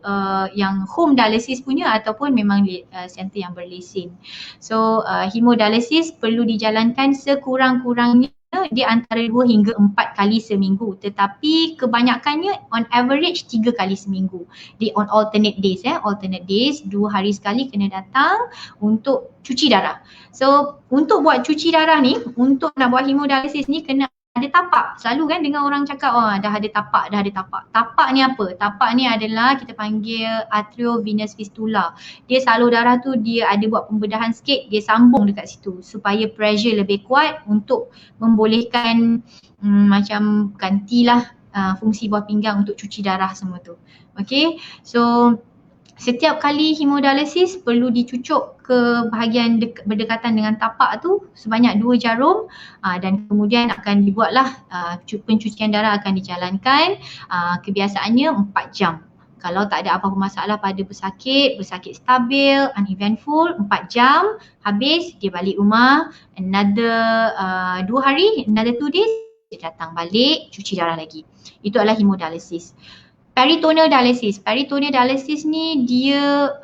yang home dialysis punya ataupun memang center yang berlesen. So hemodialysis perlu dijalankan sekurang-kurangnya di antara 2 hingga 4 kali seminggu, tetapi kebanyakannya on average 3 kali seminggu on alternate days. Alternate days, 2 hari sekali kena datang untuk cuci darah. So untuk buat cuci darah ni, untuk nak buat hemodialysis ni kena ada tapak. Selalu kan dengar orang cakap dah ada tapak. Tapak ni apa? Tapak ni adalah kita panggil arteriovenous fistula. Dia salur darah tu dia ada buat pembedahan sikit, dia sambung dekat situ supaya pressure lebih kuat untuk membolehkan macam gantilah fungsi buah pinggang untuk cuci darah semua tu. Okay, so setiap kali hemodialysis perlu dicucuk ke bahagian berdekatan dengan tapak tu sebanyak 2 jarum, dan kemudian akan dibuatlah pencucian darah akan dijalankan, kebiasaannya 4 jam. Kalau tak ada apa-apa masalah pada pesakit stabil, uneventful, 4 jam, habis dia balik rumah, another 2 hari, another 2 days, dia datang balik cuci darah lagi. Itu adalah hemodialysis. Peritoneal dialysis ni dia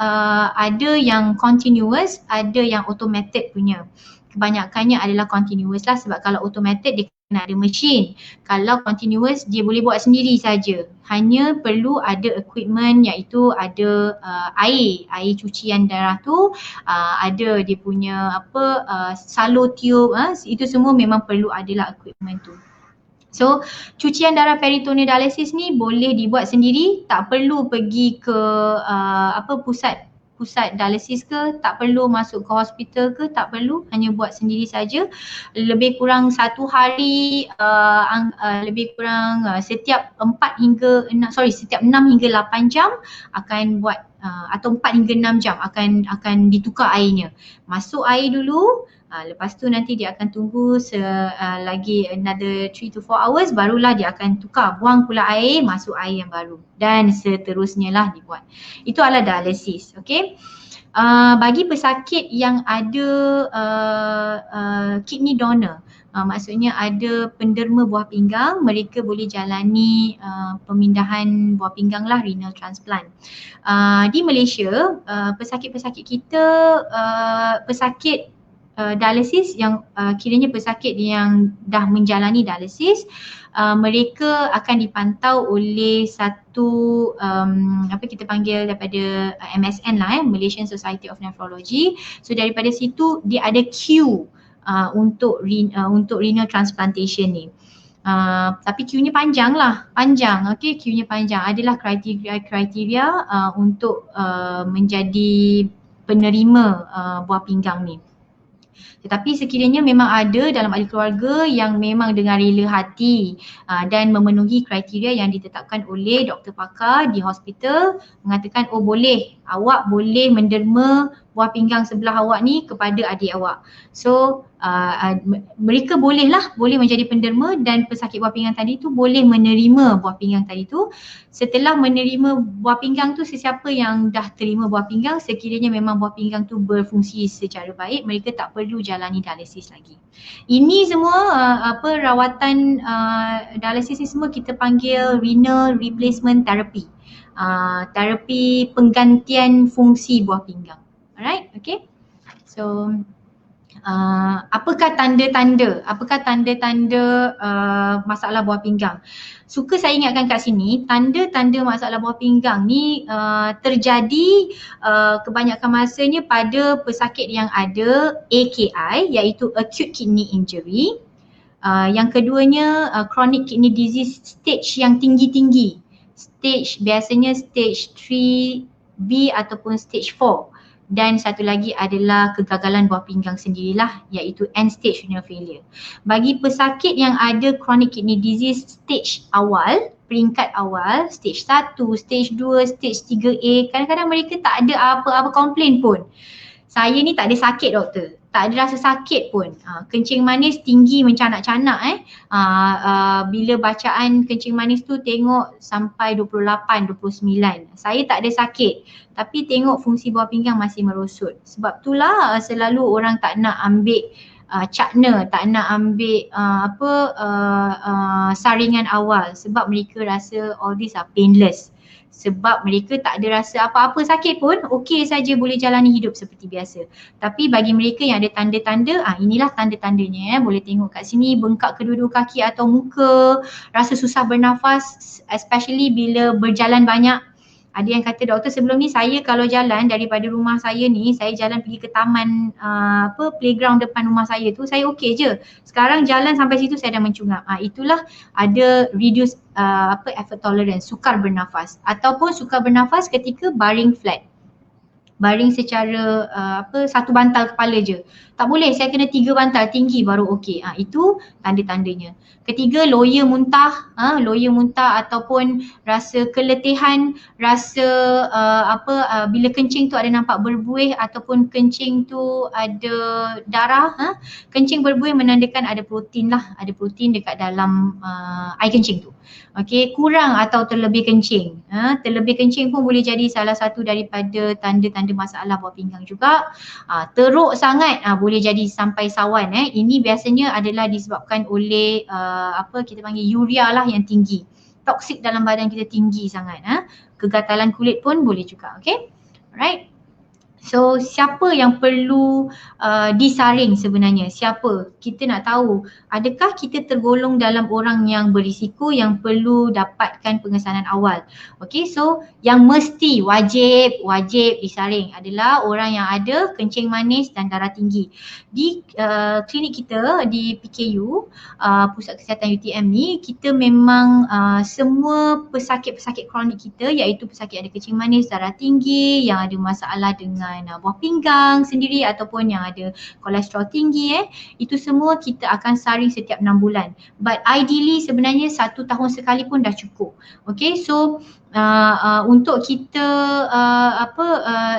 ada yang continuous, ada yang automated punya. Kebanyakannya adalah continuous lah, sebab kalau automated dia kena ada mesin. Kalau continuous dia boleh buat sendiri saja. Hanya perlu ada equipment, iaitu ada air cucian darah tu, ada dia punya salur tube, itu semua memang perlu adalah equipment tu. So cucian darah peritoneal dialysis ni boleh dibuat sendiri, tak perlu pergi ke pusat pusat dialisis ke, tak perlu masuk ke hospital ke, tak perlu, hanya buat sendiri saja. Lebih kurang satu hari, lebih kurang setiap 6 hingga 8 jam akan buat atau 4 hingga 6 jam akan ditukar airnya. Masuk air dulu, lepas tu nanti dia akan tunggu lagi another 3 to 4 hours, barulah dia akan tukar, buang pula air, masuk air yang baru dan seterusnya lah dibuat. Itu adalah dialisis, okay. Bagi pesakit yang ada kidney donor, maksudnya ada penderma buah pinggang, mereka boleh jalani pemindahan buah pinggang lah, renal transplant. Di Malaysia, pesakit-pesakit kita, pesakit dialisis yang kiranya pesakit yang dah menjalani dialisis, mereka akan dipantau oleh satu apa kita panggil daripada MSN lah, Malaysian Society of Nephrology. So daripada situ dia ada queue untuk renal transplantation ni. Tapi queue-nya panjang, okay, queue-nya panjang. Adalah kriteria untuk menjadi penerima buah pinggang ni. Tetapi sekiranya memang ada dalam ahli keluarga yang memang dengan rela hati dan memenuhi kriteria yang ditetapkan oleh doktor pakar di hospital, mengatakan oh boleh, awak boleh menderma buah pinggang sebelah awak ni kepada adik awak. So mereka boleh menjadi penderma, dan pesakit buah pinggang tadi tu boleh menerima buah pinggang tadi tu. Setelah menerima buah pinggang tu, sesiapa yang dah terima buah pinggang, sekiranya memang buah pinggang tu berfungsi secara baik, mereka tak perlu jalani dialisis lagi. Ini semua rawatan dialisis ni semua kita panggil renal replacement therapy. Terapi penggantian fungsi buah pinggang. Alright, okay. So apakah tanda-tanda masalah buah pinggang? Suka saya ingatkan kat sini, tanda-tanda masalah buah pinggang ni terjadi kebanyakan masanya pada pesakit yang ada AKI, iaitu acute kidney injury. Yang keduanya chronic kidney disease stage yang tinggi-tinggi. Biasanya stage 3B ataupun stage 4. Dan satu lagi adalah kegagalan buah pinggang sendirilah, iaitu end stage renal failure. Bagi pesakit yang ada chronic kidney disease stage awal, peringkat awal, stage 1, stage 2, stage 3A, kadang-kadang mereka tak ada apa-apa komplain pun. Saya ni tak ada sakit doktor, tak ada rasa sakit pun. Kencing manis tinggi mencanak-canak bila bacaan kencing manis tu tengok sampai 28, 29. Saya tak ada sakit, tapi tengok fungsi buah pinggang masih merosot. Sebab itulah selalu orang tak nak ambil cakna, tak nak ambil saringan awal, sebab mereka rasa all these are painless. Sebab mereka tak ada rasa apa-apa sakit pun, okey saja, boleh jalani hidup seperti biasa. Tapi bagi mereka yang ada tanda-tanda, inilah tanda-tandanya. Boleh tengok kat sini, bengkak kedua-dua kaki atau muka, rasa susah bernafas, especially bila berjalan banyak. Ada yang kata, doktor sebelum ni saya kalau jalan daripada rumah saya ni, saya jalan pergi ke taman playground depan rumah saya tu, saya okey je. Sekarang jalan sampai situ saya dah mencungap. Itulah ada reduce effort tolerance, sukar bernafas, ataupun sukar bernafas ketika baring flat. Baring secara satu bantal kepala je. Tak boleh, saya kena 3 bantal tinggi baru okey. Itu tanda-tandanya. Ketiga, loya muntah, ataupun rasa keletihan, rasa bila kencing tu ada nampak berbuih ataupun kencing tu ada darah. Kencing berbuih menandakan ada protein lah, ada protein dekat dalam air kencing tu. Okey, kurang atau terlebih kencing. Terlebih kencing pun boleh jadi salah satu daripada tanda-tanda masalah buah pinggang juga. Teruk sangat boleh jadi sampai sawan. Ini biasanya adalah disebabkan oleh kita panggil urea lah yang tinggi. Toksik dalam badan kita tinggi sangat. Kegatalan kulit pun boleh juga. Okey. Alright. So siapa yang perlu disaring sebenarnya? Siapa? Kita nak tahu adakah kita tergolong dalam orang yang berisiko yang perlu dapatkan pengesanan awal. Okay, so yang mesti wajib disaring adalah orang yang ada kencing manis dan darah tinggi. Di klinik kita di PKU, Pusat Kesihatan UTM ni, kita memang semua pesakit-pesakit kronik kita, iaitu pesakit ada kencing manis, darah tinggi, yang ada masalah dengan buah pinggang sendiri ataupun yang ada kolesterol tinggi, itu semua kita akan saring setiap 6 bulan. But ideally sebenarnya 1 tahun sekali pun dah cukup. Okay, so untuk kita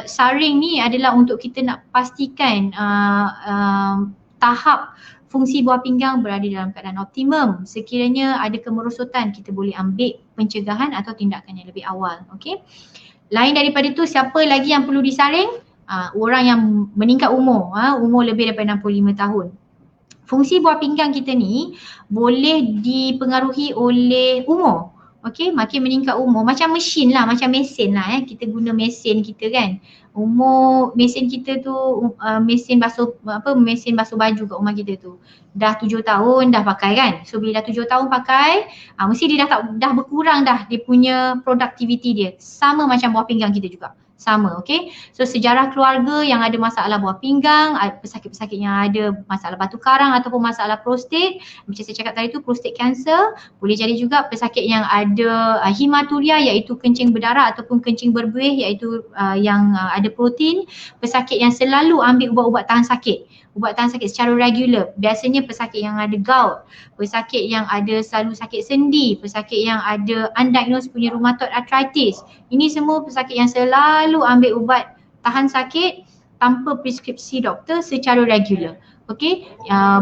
saring ni adalah untuk kita nak pastikan tahap fungsi buah pinggang berada dalam keadaan optimum. Sekiranya ada kemerosotan, kita boleh ambil pencegahan atau tindakan yang lebih awal. Okay. Lain daripada itu, siapa lagi yang perlu disaring? Orang yang meningkat umur, umur lebih daripada 65 tahun. Fungsi buah pinggang kita ni boleh dipengaruhi oleh umur. Okey, makin meningkat umur, macam mesin lah, macam mesin lah kita guna mesin kita kan. Umur mesin kita tu mesin basuh baju kat rumah kita tu dah 7 tahun dah pakai kan. So bila dah 7 tahun pakai, mesti dia dah berkurang dah dia punya productivity dia. Sama macam buah pinggang kita juga. Sama, okay. So sejarah keluarga yang ada masalah buah pinggang, pesakit-pesakit yang ada masalah batu karang ataupun masalah prostat, macam saya cakap tadi tu prostate cancer, boleh jadi juga pesakit yang ada hematuria iaitu kencing berdarah ataupun kencing berbuih iaitu yang ada protein, pesakit yang selalu ambil ubat-ubat tahan sakit. Ubat tahan sakit secara regular, biasanya pesakit yang ada gout, pesakit yang ada selalu sakit sendi, pesakit yang ada undiagnosed punya rheumatoid arthritis. Ini semua pesakit yang selalu ambil ubat tahan sakit tanpa preskripsi doktor secara regular. Okey,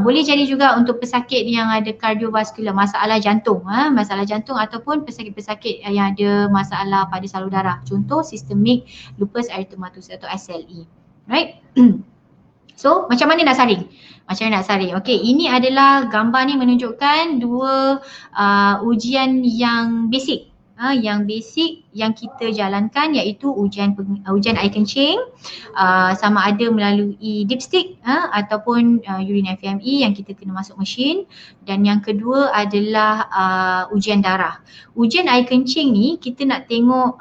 boleh jadi juga untuk pesakit yang ada kardiovaskular, masalah jantung, masalah jantung ataupun pesakit-pesakit yang ada masalah pada salur darah. Contoh systemic lupus erythematosus atau SLE. Right? So macam mana nak saring? Macam mana nak saring? Okey, ini adalah gambar ni menunjukkan dua ujian yang basic. Yang basic yang kita jalankan iaitu ujian air kencing, sama ada melalui dipstick ataupun urine FME yang kita kena masuk mesin, dan yang kedua adalah ujian darah. Ujian air kencing ni kita nak tengok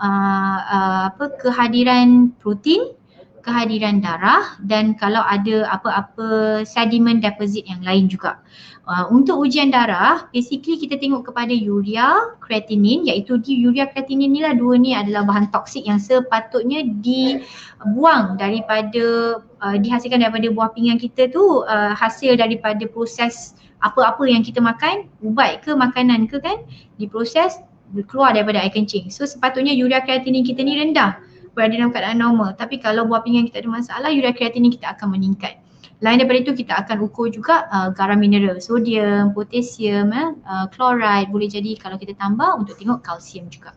kehadiran protein, kehadiran darah, dan kalau ada apa-apa sediment deposit yang lain juga. Untuk ujian darah, basically kita tengok kepada urea, kreatinin, iaitu di urea kreatinin ni lah, dua ni adalah bahan toksik yang sepatutnya dibuang daripada dihasilkan daripada buah pinggang kita tu, hasil daripada proses apa-apa yang kita makan, ubat ke makanan ke kan, diproses keluar daripada air kencing. So sepatutnya urea kreatinin kita ni rendah, berada dalam keadaan normal. Tapi kalau buah pinggang kita ada masalah, urea kreatinin kita akan meningkat. Lain daripada itu, kita akan ukur juga garam mineral, sodium, potasium, chloride, boleh jadi kalau kita tambah untuk tengok kalsium juga.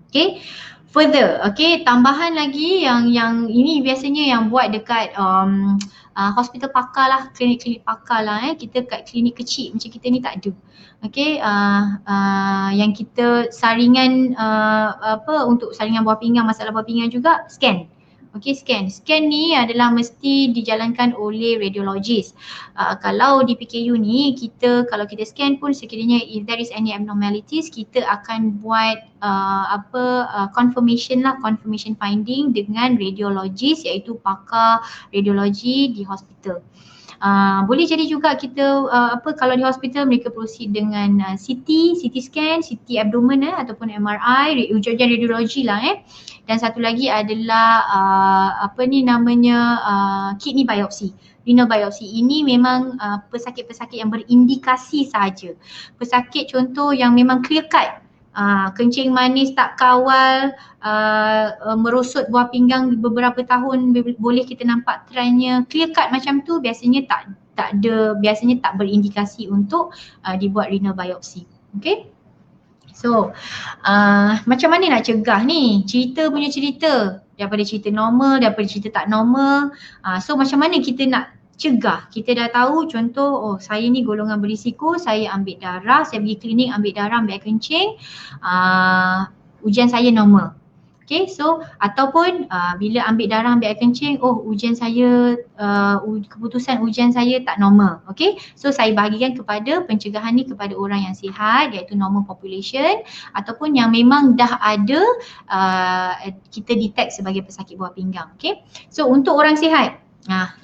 Okay, further, okay, tambahan lagi yang ini biasanya yang buat dekat hospital pakar lah, klinik-klinik pakar lah, kita kat klinik kecil macam kita ni tak ada. Okay, yang kita saringan untuk saringan buah pinggang, masalah buah pinggang juga, scan. Okay, scan. Scan ni adalah mesti dijalankan oleh radiologis. Kalau di PKU ni, kalau kita scan pun sekiranya if there is any abnormalities, kita akan buat confirmation finding dengan radiologis iaitu pakar radiologi di hospital. Boleh jadi juga kita kalau di hospital mereka proceed dengan CT scan, CT abdomen ataupun MRI, ujian radiologi lah Dan satu lagi adalah kidney biopsy, renal biopsy. Ini memang pesakit-pesakit yang berindikasi sahaja. Pesakit contoh yang memang clear cut, kencing manis tak kawal, merosot buah pinggang beberapa tahun, boleh kita nampak trendnya clear cut macam tu, biasanya biasanya tak berindikasi untuk dibuat renal biopsy. Okay. So macam mana nak cegah ni? Cerita daripada cerita normal, daripada cerita tak normal. So macam mana kita nak cegah? Kita dah tahu contoh, saya ni golongan berisiko, saya ambil darah, saya pergi klinik ambil darah, ambil air kencing, ujian saya normal. Okay, so ataupun bila ambil darah, ambil air kencing, oh ujian saya, keputusan ujian saya tak normal. Okay, so saya bahagikan kepada pencegahan ni kepada orang yang sihat iaitu normal population ataupun yang memang dah ada kita detect sebagai pesakit buah pinggang. Okay, so untuk orang sihat,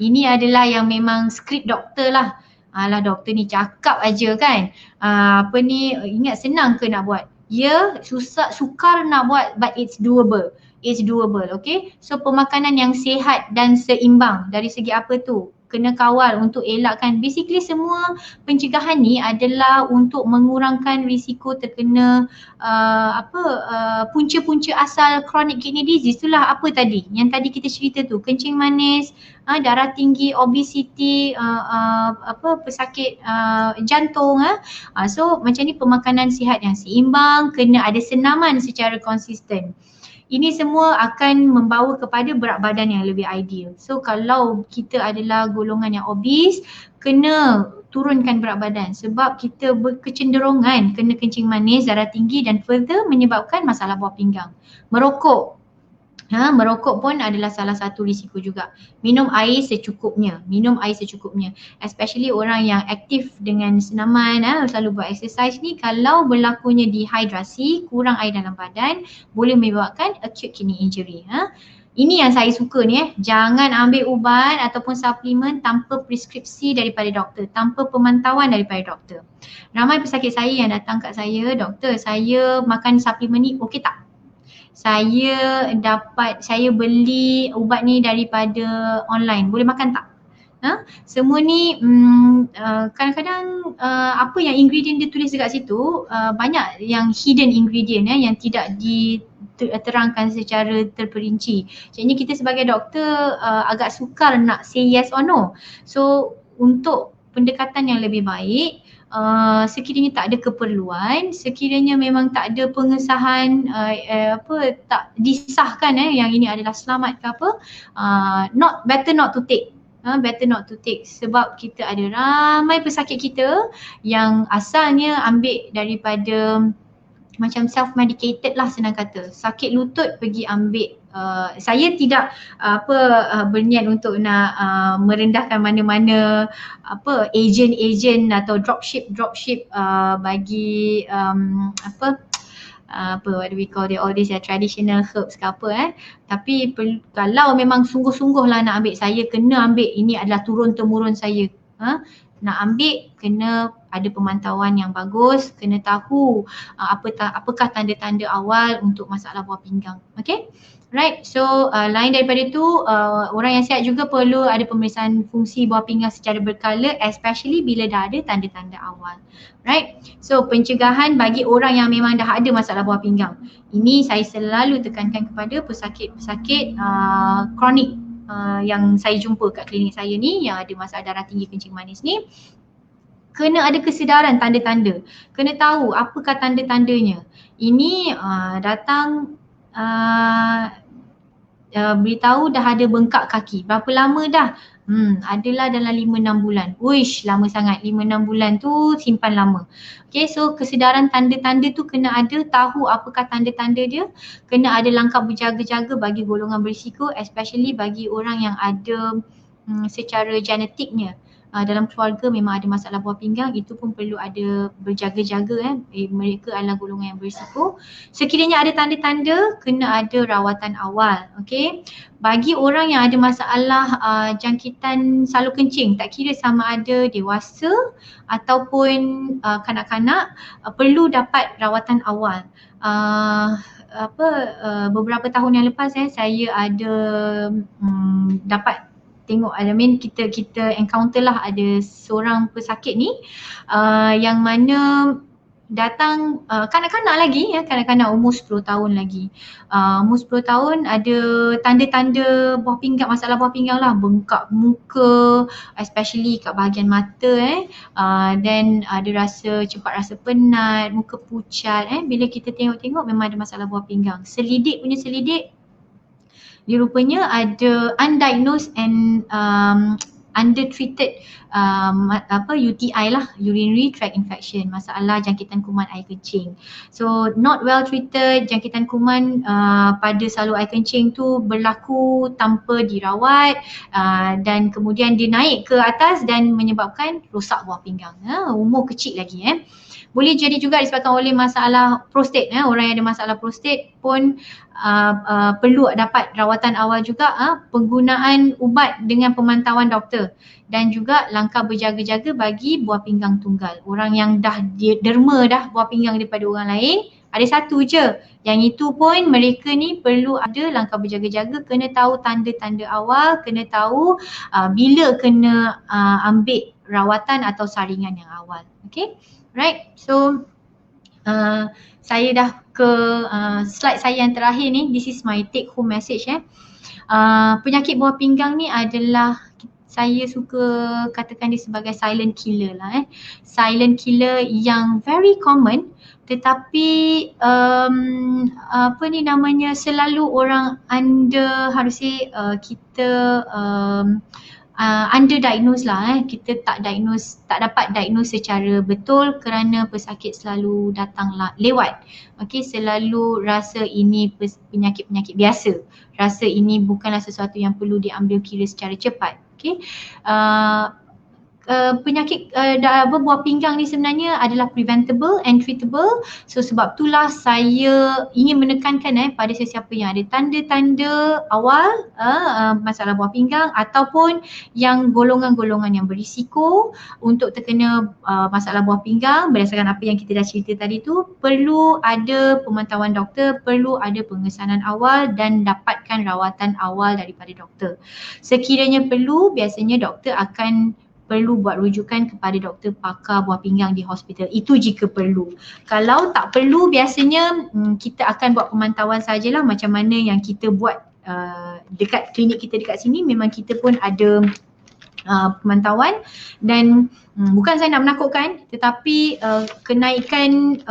ini adalah yang memang skrip doktor lah. Alah doktor ni cakap aja kan, ingat senang ke nak buat? Ya, sukar nak buat but it's doable. It's doable, okay? So pemakanan yang sihat dan seimbang dari segi apa tu? Kena kawal untuk elakkan. Basically semua pencegahan ni adalah untuk mengurangkan risiko terkena punca-punca asal chronic kidney disease. Itulah apa tadi? Yang tadi kita cerita tu, kencing manis, darah tinggi, obesity, pesakit jantung. So macam ni pemakanan sihat yang seimbang, kena ada senaman secara konsisten. Ini semua akan membawa kepada berat badan yang lebih ideal. So kalau kita adalah golongan yang obese, kena turunkan berat badan sebab kita berkecenderungan kena kencing manis, darah tinggi dan further menyebabkan masalah buah pinggang. Merokok. Merokok pun adalah salah satu risiko juga. Minum air secukupnya, especially orang yang aktif dengan senaman, selalu buat exercise ni, kalau berlakunya dehidrasi, kurang air dalam badan, boleh menyebabkan acute kidney injury. Ini yang saya suka ni, jangan ambil ubat ataupun suplemen tanpa preskripsi daripada doktor, tanpa pemantauan daripada doktor. Ramai pesakit saya yang datang kat saya, doktor saya makan suplemen ni okey tak? Saya beli ubat ni daripada online, boleh makan tak? Semua ni kadang-kadang apa yang ingredient dia tulis dekat situ, banyak yang hidden ingredient yang tidak diterangkan secara terperinci. Jadi kita sebagai doktor agak sukar nak say yes or no. So untuk pendekatan yang lebih baik, sekiranya tak ada keperluan, sekiranya memang tak ada pengesahan tak disahkan yang ini adalah selamat ke apa, better not to take. Better not to take sebab kita ada ramai pesakit kita yang asalnya ambil daripada macam self-medicated lah, senang kata. Sakit lutut pergi ambil. Saya tidak berniat untuk nak merendahkan mana-mana agent atau dropship bagi what do we call it, all these traditional herbs ke apa tapi kalau memang sungguh-sungguh lah nak ambil, saya kena ambil, ini adalah turun-temurun saya. Nak ambil kena ada pemantauan yang bagus, kena tahu apakah tanda-tanda awal untuk masalah buah pinggang. Okay? Right, so lain daripada itu, orang yang sihat juga perlu ada pemeriksaan fungsi buah pinggang secara berkala, especially bila dah ada tanda-tanda awal. Right, so pencegahan bagi orang yang memang dah ada masalah buah pinggang. Ini saya selalu tekankan kepada pesakit-pesakit kronik yang saya jumpa kat klinik saya ni, yang ada masalah darah tinggi, kencing manis ni. Kena ada kesedaran tanda-tanda, kena tahu apakah tanda-tandanya. Ini datang beritahu dah ada bengkak kaki. Berapa lama dah? Adalah dalam 5-6 bulan. Uish, lama sangat. 5-6 bulan tu simpan lama. Okay, so kesedaran tanda-tanda tu kena ada, tahu apakah tanda-tanda dia. Kena ada langkah berjaga-jaga bagi golongan berisiko, especially bagi orang yang ada secara genetiknya. Dalam keluarga memang ada masalah buah pinggang, itu pun perlu ada berjaga-jaga. Mereka adalah golongan yang berisiko. Sekiranya ada tanda-tanda, kena ada rawatan awal. Okay. Bagi orang yang ada masalah jangkitan salur kencing, tak kira sama ada dewasa ataupun kanak-kanak, perlu dapat rawatan awal. Beberapa tahun yang lepas saya ada dapat tengok, kita encounter lah, ada seorang pesakit ni yang mana datang kanak-kanak lagi, kanak-kanak umur 10 tahun lagi. Umur 10 tahun ada tanda-tanda buah pinggang, masalah buah pinggang lah, bengkak muka, especially kat bahagian mata dan ada cepat rasa penat, muka pucat. Bila kita tengok-tengok memang ada masalah buah pinggang. Selidik, dia rupanya ada undiagnosed and undertreated UTI lah, urinary tract infection, masalah jangkitan kuman air kencing. So not well treated, jangkitan kuman pada salur air kencing tu berlaku tanpa dirawat dan kemudian dia naik ke atas dan menyebabkan rosak buah pinggang. Umur kecil lagi. Boleh jadi juga disebabkan oleh masalah prostat. Orang yang ada masalah prostat pun perlu dapat rawatan awal juga, penggunaan ubat dengan pemantauan doktor dan juga langkah berjaga-jaga bagi buah pinggang tunggal. Orang yang dah derma dah buah pinggang daripada orang lain, ada satu je. Yang itu pun mereka ni perlu ada langkah berjaga-jaga, kena tahu tanda-tanda awal, kena tahu bila kena ambil rawatan atau saringan yang awal. Okay, right. So saya dah ke slide saya yang terakhir ni. This is my take home message. Penyakit buah pinggang ni adalah, saya suka katakan dia sebagai silent killer lah. Silent killer yang very common, tetapi selalu orang underdiagnose lah. Kita tak dapat diagnose secara betul kerana pesakit selalu datang lewat. Okay, selalu rasa ini penyakit-penyakit biasa. Rasa ini bukanlah sesuatu yang perlu diambil kira secara cepat. Okay, penyakit buah pinggang ni sebenarnya adalah preventable and treatable. So sebab itulah saya ingin menekankan pada sesiapa yang ada tanda-tanda awal masalah buah pinggang ataupun yang golongan-golongan yang berisiko untuk terkena masalah buah pinggang berdasarkan apa yang kita dah cerita tadi tu, perlu ada pemantauan doktor, perlu ada pengesanan awal dan dapatkan rawatan awal daripada doktor. Sekiranya perlu, biasanya doktor akan perlu buat rujukan kepada doktor pakar buah pinggang di hospital. Itu jika perlu. Kalau tak perlu, biasanya kita akan buat pemantauan sajalah macam mana yang kita buat dekat klinik kita dekat sini. Memang kita pun ada pemantauan dan bukan saya nak menakutkan, tetapi kenaikan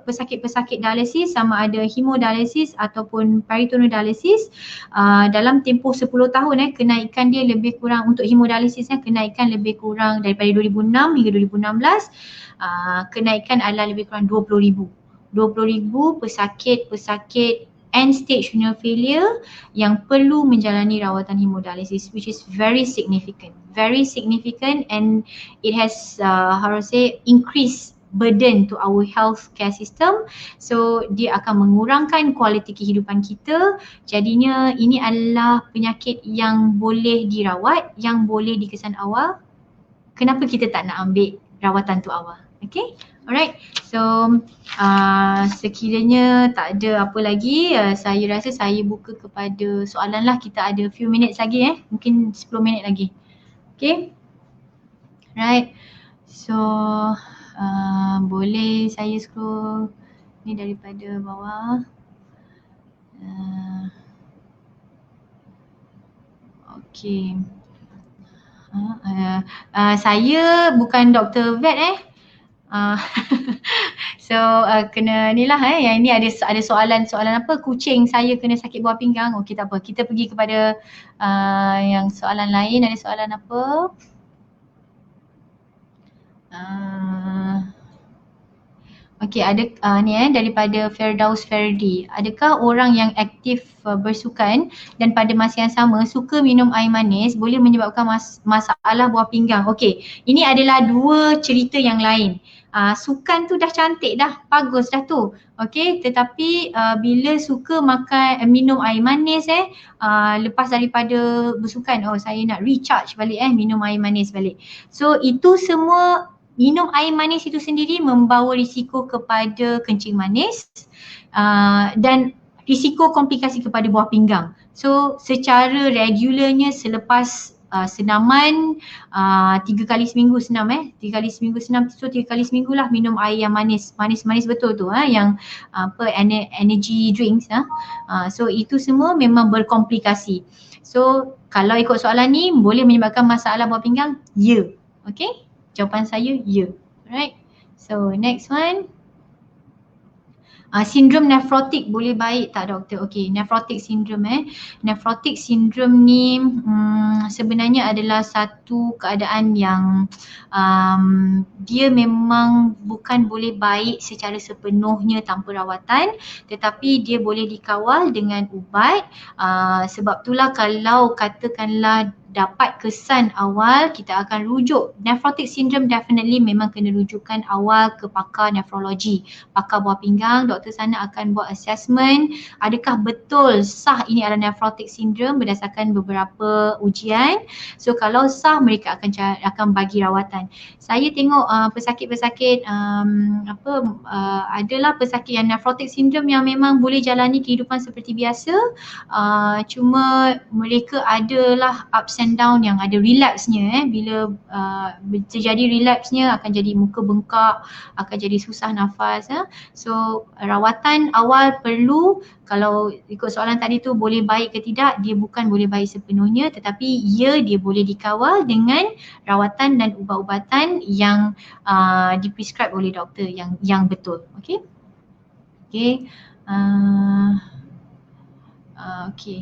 pesakit-pesakit dialisis, sama ada hemodialisis ataupun peritonodialisis dalam tempoh 10 tahun kenaikan dia lebih kurang untuk hemodialisis kenaikan lebih kurang daripada 2006 hingga 2016 kenaikan adalah lebih kurang 20,000 pesakit end stage renal failure yang perlu menjalani rawatan hemodialisis, which is very significant and it has increased burden to our healthcare system. So dia akan mengurangkan kualiti kehidupan kita. Jadinya ini adalah penyakit yang boleh dirawat, yang boleh dikesan awal. Kenapa kita tak nak ambil rawatan tu awal? Okay, alright. So sekiranya tak ada apa lagi, saya rasa saya buka kepada soalan lah. Kita ada few minutes lagi mungkin 10 minit lagi. Okay, right. So boleh saya scroll ni daripada bawah. Okay. Saya bukan doktor vet so kena ni lah yang ini ada soalan apa, kucing saya kena sakit buah pinggang. Okey, tak apa, kita pergi kepada yang soalan lain. Ada soalan apa? Okey, ada ni daripada Firdaus Ferdi. Adakah orang yang aktif bersukan dan pada masa yang sama suka minum air manis boleh menyebabkan masalah buah pinggang? Okey, ini adalah dua cerita yang lain. Sukan tu dah cantik dah, bagus dah tu. Okey, tetapi bila suka minum air manis lepas daripada bersukan, saya nak recharge balik minum air manis balik. So itu semua, minum air manis itu sendiri membawa risiko kepada kencing manis dan risiko komplikasi kepada buah pinggang. So secara regularnya selepas senaman 3 kali seminggu senam 3 kali seminggu senam, so 3 kali seminggu lah minum air yang manis betul tu yang energy drinks so itu semua memang berkomplikasi. So kalau ikut soalan ni, boleh menyebabkan masalah buah pinggang? Ya. Okay, jawapan saya ya. Alright, so next one. Sindrom nefrotik boleh baik tak doktor? Okey, nefrotik sindrom Nefrotik sindrom ni sebenarnya adalah satu keadaan yang dia memang bukan boleh baik secara sepenuhnya tanpa rawatan, tetapi dia boleh dikawal dengan ubat. Sebab itulah kalau katakanlah dapat kesan awal, kita akan rujuk. Nephrotic syndrome definitely memang kena rujukan awal ke pakar nefrologi, pakar buah pinggang. Doktor sana akan buat assessment adakah betul sah ini adalah nephrotic syndrome berdasarkan beberapa ujian. So kalau sah, mereka akan bagi rawatan. Saya tengok pesakit-pesakit adalah pesakit yang nephrotic syndrome yang memang boleh jalani kehidupan seperti biasa. Cuma mereka adalah ups and down yang ada relapse-nya. Bila terjadi relapse-nya akan jadi muka bengkak, akan jadi susah nafas. So rawatan awal perlu. Kalau ikut soalan tadi tu boleh baik ke tidak, dia bukan boleh baik sepenuhnya, tetapi dia boleh dikawal dengan rawatan dan ubat-ubatan yang diprescribe oleh doktor yang betul. Okey. Okey. Okey.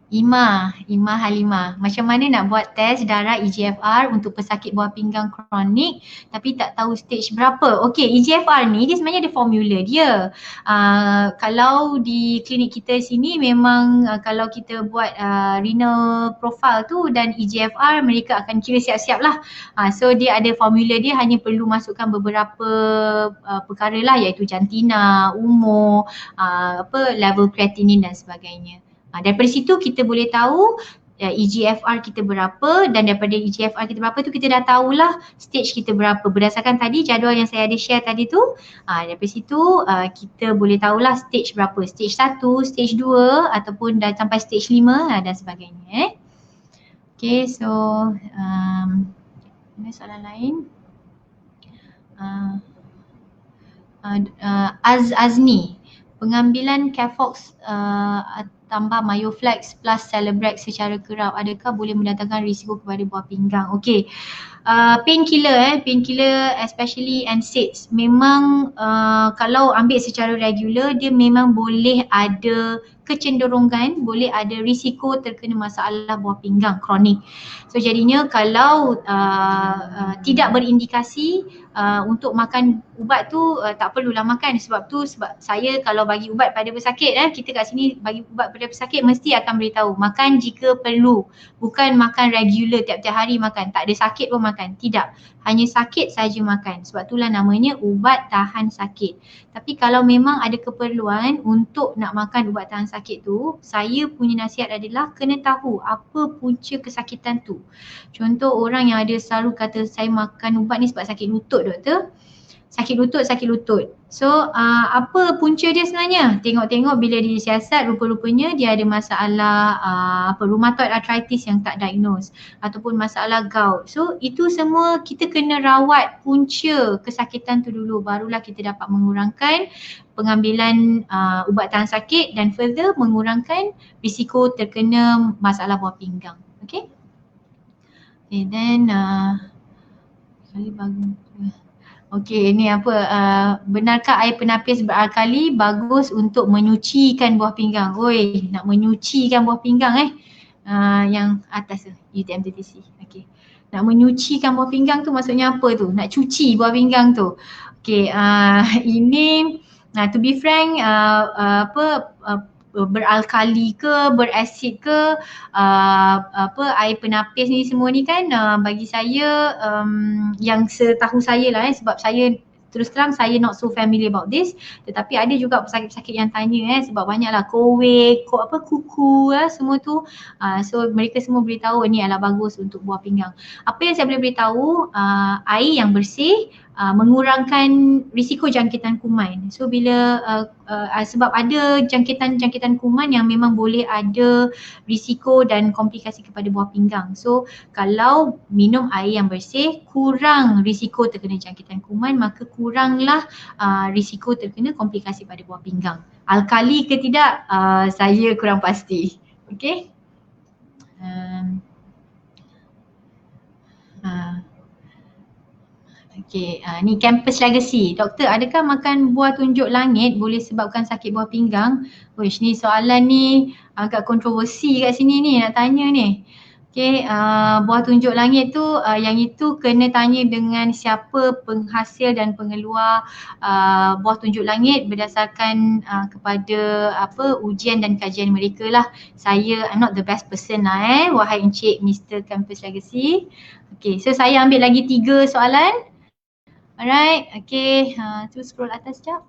Ima Halimah, macam mana nak buat test darah EGFR untuk pesakit buah pinggang kronik tapi tak tahu stage berapa? Okey, EGFR ni dia sebenarnya ada formula dia. Kalau di klinik kita sini memang kalau kita buat renal profile tu dan EGFR, mereka akan kira siap-siap lah. So dia ada formula dia, hanya perlu masukkan beberapa perkara lah, iaitu jantina, umur, level kreatinin dan sebagainya. Daripada situ kita boleh tahu EGFR kita berapa, dan daripada EGFR kita berapa tu kita dah tahulah stage kita berapa berdasarkan tadi jadual yang saya ada share tadi tu. Daripada situ kita boleh tahulah stage berapa, stage 1, stage 2 ataupun dah sampai stage 5 dan sebagainya. Okay, so ini soalan lain. Azni, pengambilan Cafox tambah Mayoflex plus Celebrex secara kerap, adakah boleh mendatangkan risiko kepada buah pinggang? Okey. Painkiller especially NSAIDs memang kalau ambil secara regular, dia memang boleh ada kecenderungan, boleh ada risiko terkena masalah buah pinggang kronik. So jadinya kalau tidak berindikasi untuk makan ubat tu, tak perlulah makan. Sebab saya kalau bagi ubat pada pesakit, kita kat sini bagi ubat pada pesakit mesti akan beritahu makan jika perlu, bukan makan regular tiap-tiap hari makan. Tak ada sakit pun makan, tidak, hanya sakit saja makan. Sebab itulah namanya ubat tahan sakit. Tapi kalau memang ada keperluan untuk nak makan ubat tahan sakit tu, saya punya nasihat adalah kena tahu apa punca kesakitan tu. Contoh orang yang ada selalu kata saya makan ubat ni sebab sakit lutut doktor. Sakit lutut. So apa punca dia sebenarnya? Tengok-tengok bila dia siasat, rupa-rupanya dia ada masalah rheumatoid arthritis yang tak diagnose ataupun masalah gout. So itu semua kita kena rawat punca kesakitan tu dulu, barulah kita dapat mengurangkan pengambilan ubat tahan sakit dan further mengurangkan risiko terkena masalah buah pinggang. Okay. Okay, then okey, ni benarkah air penapis beralkali bagus untuk menyucikan buah pinggang? Oi, nak menyucikan buah pinggang yang atas tu, UTM-TTC. Okey. Nak menyucikan buah pinggang tu maksudnya apa tu? Nak cuci buah pinggang tu. Okey, ini to be frank, beralkali ke, berasid ke, air penapis ni semua ni kan, bagi saya yang setahu saya lah sebab saya terus terang saya not so familiar about this, tetapi ada juga pesakit-pesakit yang tanya sebab banyaklah kuku semua tu, so mereka semua beritahu ni adalah bagus untuk buah pinggang. Apa yang saya boleh beritahu, air yang bersih mengurangkan risiko jangkitan kuman. So bila sebab ada jangkitan kuman yang memang boleh ada risiko dan komplikasi kepada buah pinggang. So kalau minum air yang bersih, kurang risiko terkena jangkitan kuman, maka kuranglah risiko terkena komplikasi pada buah pinggang. Alkali ke tidak, saya kurang pasti. Okey. Okey, ni campus legacy. Doktor, adakah makan buah tunjuk langit boleh sebabkan sakit buah pinggang? Uish, ni soalan ni agak kontroversi kat sini ni nak tanya ni. Okey, buah tunjuk langit tu yang itu kena tanya dengan siapa penghasil dan pengeluar buah tunjuk langit berdasarkan kepada ujian dan kajian mereka lah. Saya I'm not the best person lah wahai Encik Mr. Campus Legacy. Okey, so saya ambil lagi 3 soalan. Alright, okay, tu scroll atas sekejap.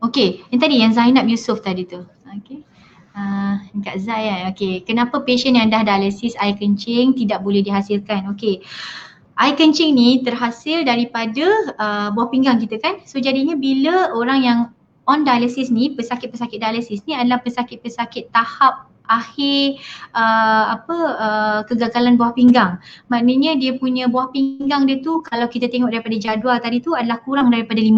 Okay, yang tadi yang Zainab Yusof tadi tu. Okay. Dekat Zai kan. Okay, kenapa pasien yang dah dialisis air kencing tidak boleh dihasilkan? Okay. Air kencing ni terhasil daripada buah pinggang kita kan. So jadinya bila orang yang on dialysis ni, pesakit-pesakit dialysis ni adalah pesakit-pesakit tahap akhir kegagalan buah pinggang. Maknanya dia punya buah pinggang dia tu kalau kita tengok daripada jadual tadi tu adalah kurang daripada 15.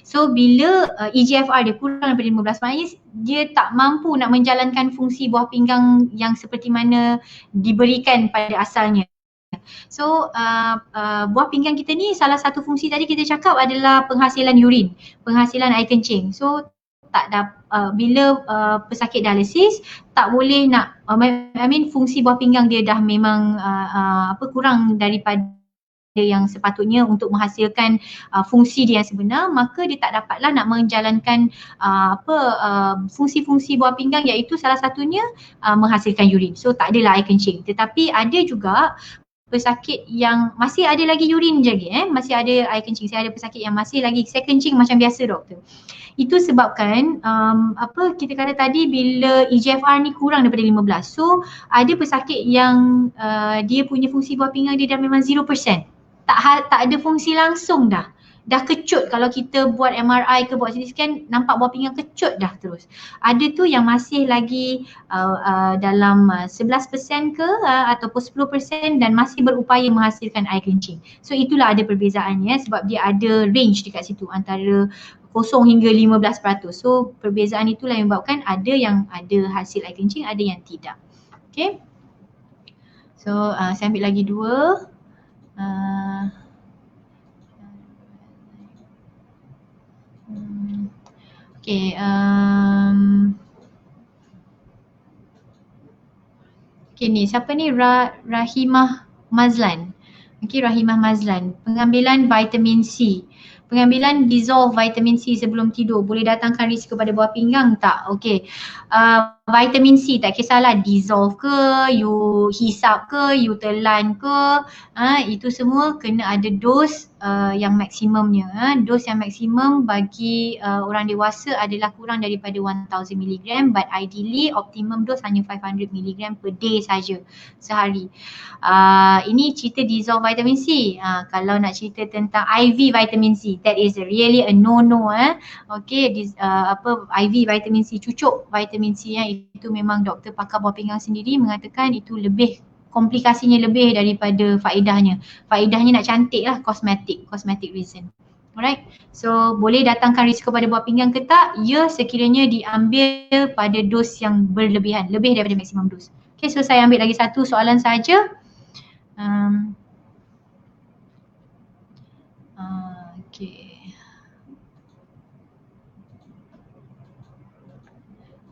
So bila EGFR dia kurang daripada 15, maknanya dia tak mampu nak menjalankan fungsi buah pinggang yang seperti mana diberikan pada asalnya. So buah pinggang kita ni salah satu fungsi tadi kita cakap adalah penghasilan urin, penghasilan air kencing. So tak bila pesakit dialisis tak boleh nak fungsi buah pinggang dia dah memang kurang daripada yang sepatutnya untuk menghasilkan fungsi dia yang sebenar, maka dia tak dapatlah nak menjalankan fungsi-fungsi buah pinggang, iaitu salah satunya menghasilkan urin. So tak adalah air kencing. Tetapi ada juga pesakit yang masih ada lagi urin je masih ada air kencing. Saya ada pesakit yang masih lagi saya kencing macam biasa doktor. Itu sebabkan kita kata tadi bila EGFR ni kurang daripada 15. So ada pesakit yang dia punya fungsi buah pinggang dia dah memang 0%. Tak ada fungsi langsung dah kecut. Kalau kita buat MRI ke buat CT scan nampak buah pinggang kecut dah terus. Ada tu yang masih lagi dalam 11% ke ataupun 10% dan masih berupaya menghasilkan air kencing. So itulah ada perbezaannya sebab dia ada range dekat situ antara 0 hingga 15%. So perbezaan itulah yang menyebabkan ada yang ada hasil air kencing, ada yang tidak. Okay. So saya ambil lagi 2. Okay, okay ni siapa ni? Rahimah Mazlan. Okay, Rahimah Mazlan. Pengambilan vitamin C. Pengambilan dissolve vitamin C sebelum tidur boleh datangkan risiko pada buah pinggang tak? Okay, vitamin C tak kisahlah dissolve ke, you hisap ke, you telan ke, itu semua kena ada dos yang maksimumnya. Dos yang maksimum bagi orang dewasa adalah kurang daripada 1000 mg, but ideally optimum dose hanya 500 mg per day saja sehari. Ini cerita dissolve vitamin C. Kalau nak cerita tentang IV vitamin C, that is really a no-no. Okay, IV vitamin C, cucuk vitamin C itu memang doktor pakar buah pinggang sendiri mengatakan itu lebih komplikasinya lebih daripada faedahnya. Faedahnya nak cantik lah, cosmetic reason. Alright, so boleh datangkan risiko pada buah pinggang ke tak? Ya, sekiranya diambil pada dos yang berlebihan, lebih daripada maksimum dos. Okay, so saya ambil lagi satu soalan saja.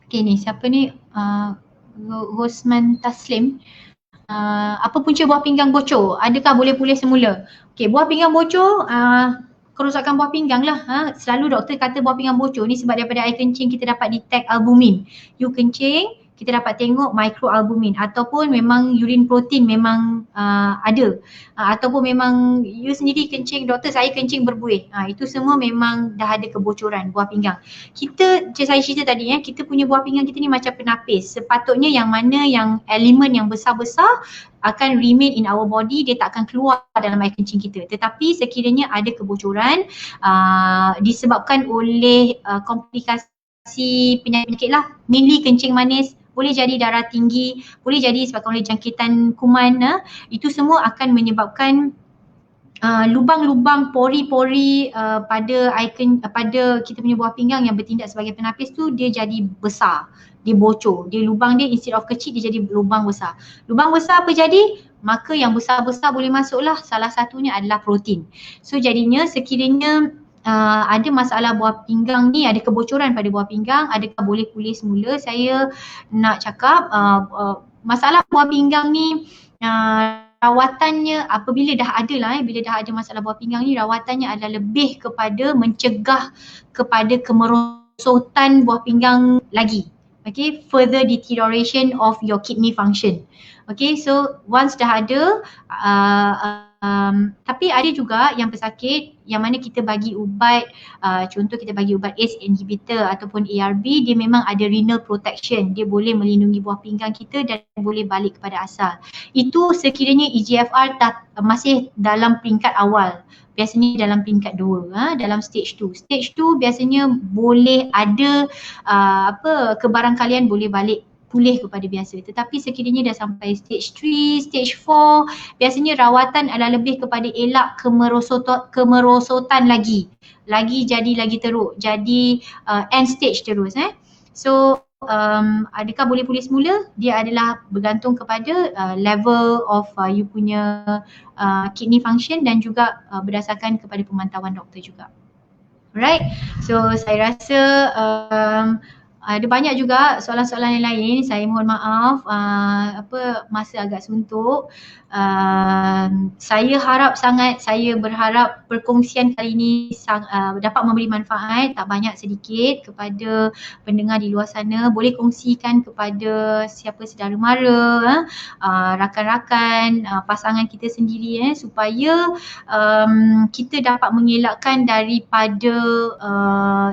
Okay ni, siapa ni? Rosman Taslim. Apa punca buah pinggang bocor? Adakah boleh pulih semula? Okay, buah pinggang bocor, kerosakan buah pinggang lah. Selalu doktor kata buah pinggang bocor ni sebab daripada air kencing kita dapat detect albumin. You kencing, kita dapat tengok microalbumin ataupun memang urine protein memang ada, ataupun memang you sendiri kencing, doktor saya kencing berbuih, itu semua memang dah ada kebocoran buah pinggang. Saya cerita tadi kita punya buah pinggang kita ni macam penapis. Sepatutnya yang mana yang elemen yang besar-besar akan remain in our body, dia tak akan keluar dalam air kencing kita. Tetapi sekiranya ada kebocoran disebabkan oleh komplikasi penyakit lah, mainly kencing manis, boleh jadi darah tinggi, boleh jadi sebabkan oleh jangkitan kuman, itu semua akan menyebabkan lubang-lubang pori-pori pada pada kita punya buah pinggang yang bertindak sebagai penapis tu dia jadi besar, dia bocor, dia lubang dia instead of kecil dia jadi lubang besar. Lubang besar apa jadi? Maka yang besar-besar boleh masuklah, salah satunya adalah protein. So jadinya sekiranya ada masalah buah pinggang ni, ada kebocoran pada buah pinggang, adakah boleh pulih semula? Saya nak cakap masalah buah pinggang ni rawatannya apabila dah ada lah bila dah ada masalah buah pinggang ni, rawatannya adalah lebih kepada mencegah kepada kemerosotan buah pinggang lagi. Okay, further deterioration of your kidney function. Okay, so once dah ada tapi ada juga yang pesakit yang mana kita bagi ubat, contoh kita bagi ubat ACE inhibitor ataupun ARB, dia memang ada renal protection, dia boleh melindungi buah pinggang kita dan boleh balik kepada asal. Itu sekiranya EGFR masih dalam peringkat awal, biasanya dalam peringkat 2, dalam stage 2. Stage 2 biasanya boleh ada kebarangkalian boleh balik pulih kepada biasa. Tetapi sekiranya dah sampai stage 3, stage 4, biasanya rawatan adalah lebih kepada elak kemerosotan lagi jadi lagi teruk, jadi end stage terus. So adakah boleh pulih semula? Dia adalah bergantung kepada level of you punya kidney function dan juga berdasarkan kepada pemantauan doktor juga. Alright, so saya rasa ada banyak juga soalan-soalan yang lain. Saya mohon maaf masa agak suntuk. Saya harap sangat, saya berharap perkongsian kali ini dapat memberi manfaat, tak banyak sedikit, kepada pendengar di luar sana. Boleh kongsikan kepada siapa saudara mara, rakan-rakan, pasangan kita sendiri, supaya kita dapat mengelakkan daripada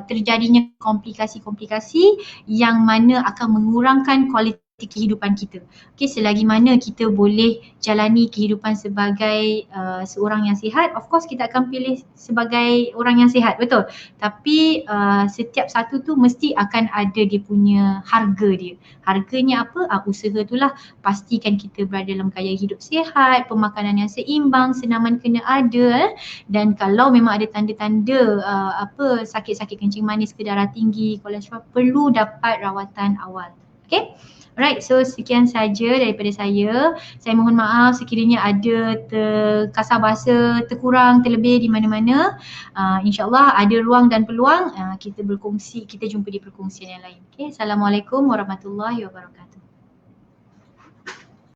terjadinya komplikasi-komplikasi yang mana akan mengurangkan kualiti kehidupan kita. Okay, selagi mana kita boleh jalani kehidupan sebagai seorang yang sihat, of course kita akan pilih sebagai orang yang sihat, betul. Tapi setiap satu tu mesti akan ada dia punya harga dia. Harganya apa? Usaha itulah. Pastikan kita berada dalam gaya hidup sihat, pemakanan yang seimbang, senaman kena ada. Dan kalau memang ada tanda-tanda sakit-sakit kencing manis ke darah tinggi, kolesterol, perlu dapat rawatan awal. Okay? Alright, so sekian saja daripada saya. Saya mohon maaf sekiranya ada kasar bahasa terkurang, terlebih di mana-mana. InsyaAllah ada ruang dan peluang kita berkongsi, kita jumpa di perkongsian yang lain. Okay, Assalamualaikum warahmatullahi wabarakatuh.